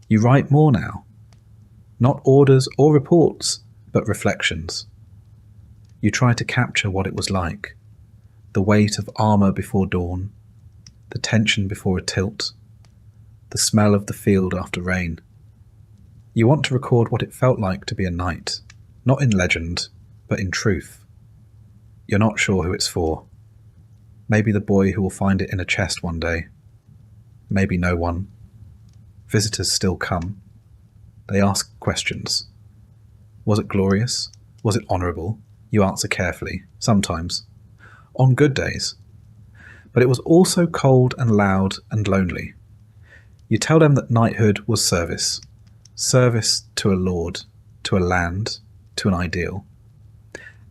[SPEAKER 1] You write more now. Not orders or reports, but reflections. You try to capture what it was like. The weight of armour before dawn. The tension before a tilt. The smell of the field after rain. You want to record what it felt like to be a knight, not in legend, but in truth. You're not sure who it's for. Maybe the boy who will find it in a chest one day. Maybe no one. Visitors still come. They ask questions. Was it glorious? Was it honourable? You answer carefully, sometimes. On good days. But it was also cold and loud and lonely. You tell them that knighthood was service. Service to a lord, to a land, to an ideal.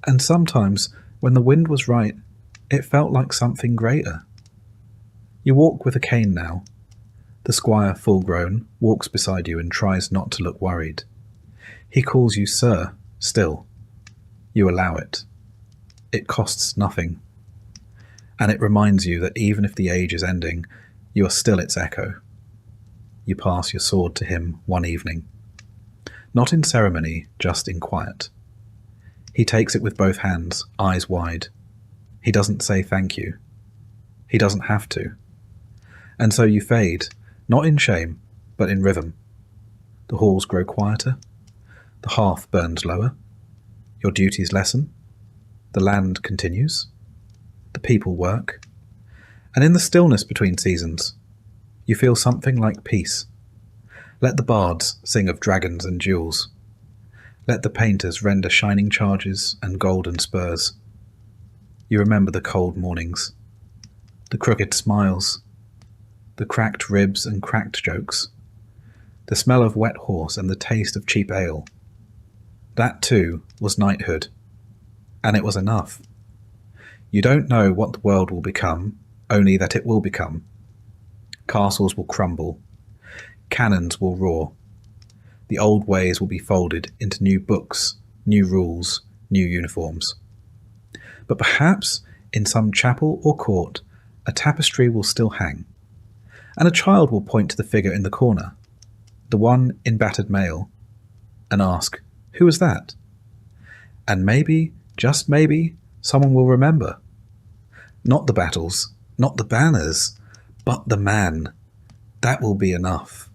[SPEAKER 1] And sometimes, when the wind was right, it felt like something greater. You walk with a cane now. The squire, full grown, walks beside you and tries not to look worried. He calls you sir, still. You allow it. It costs nothing. And it reminds you that even if the age is ending, you are still its echo. You pass your sword to him one evening. Not in ceremony, just in quiet. He takes it with both hands, eyes wide. He doesn't say thank you. He doesn't have to. And so you fade, not in shame, but in rhythm. The halls grow quieter. The hearth burns lower. Your duties lessen. The land continues. The people work. And in the stillness between seasons, you feel something like peace. Let the bards sing of dragons and jewels. Let the painters render shining charges and golden spurs. You remember the cold mornings, the crooked smiles, the cracked ribs and cracked jokes, the smell of wet horse and the taste of cheap ale. That too was knighthood, and it was enough. You don't know what the world will become, only that it will become. Castles will crumble, cannons will roar. The old ways will be folded into new books, new rules, new uniforms. But perhaps in some chapel or court, a tapestry will still hang, and a child will point to the figure in the corner, the one in battered mail, and ask, "Who was that?" And maybe, just maybe, someone will remember. Not the battles, not the banners, but the man. That will be enough.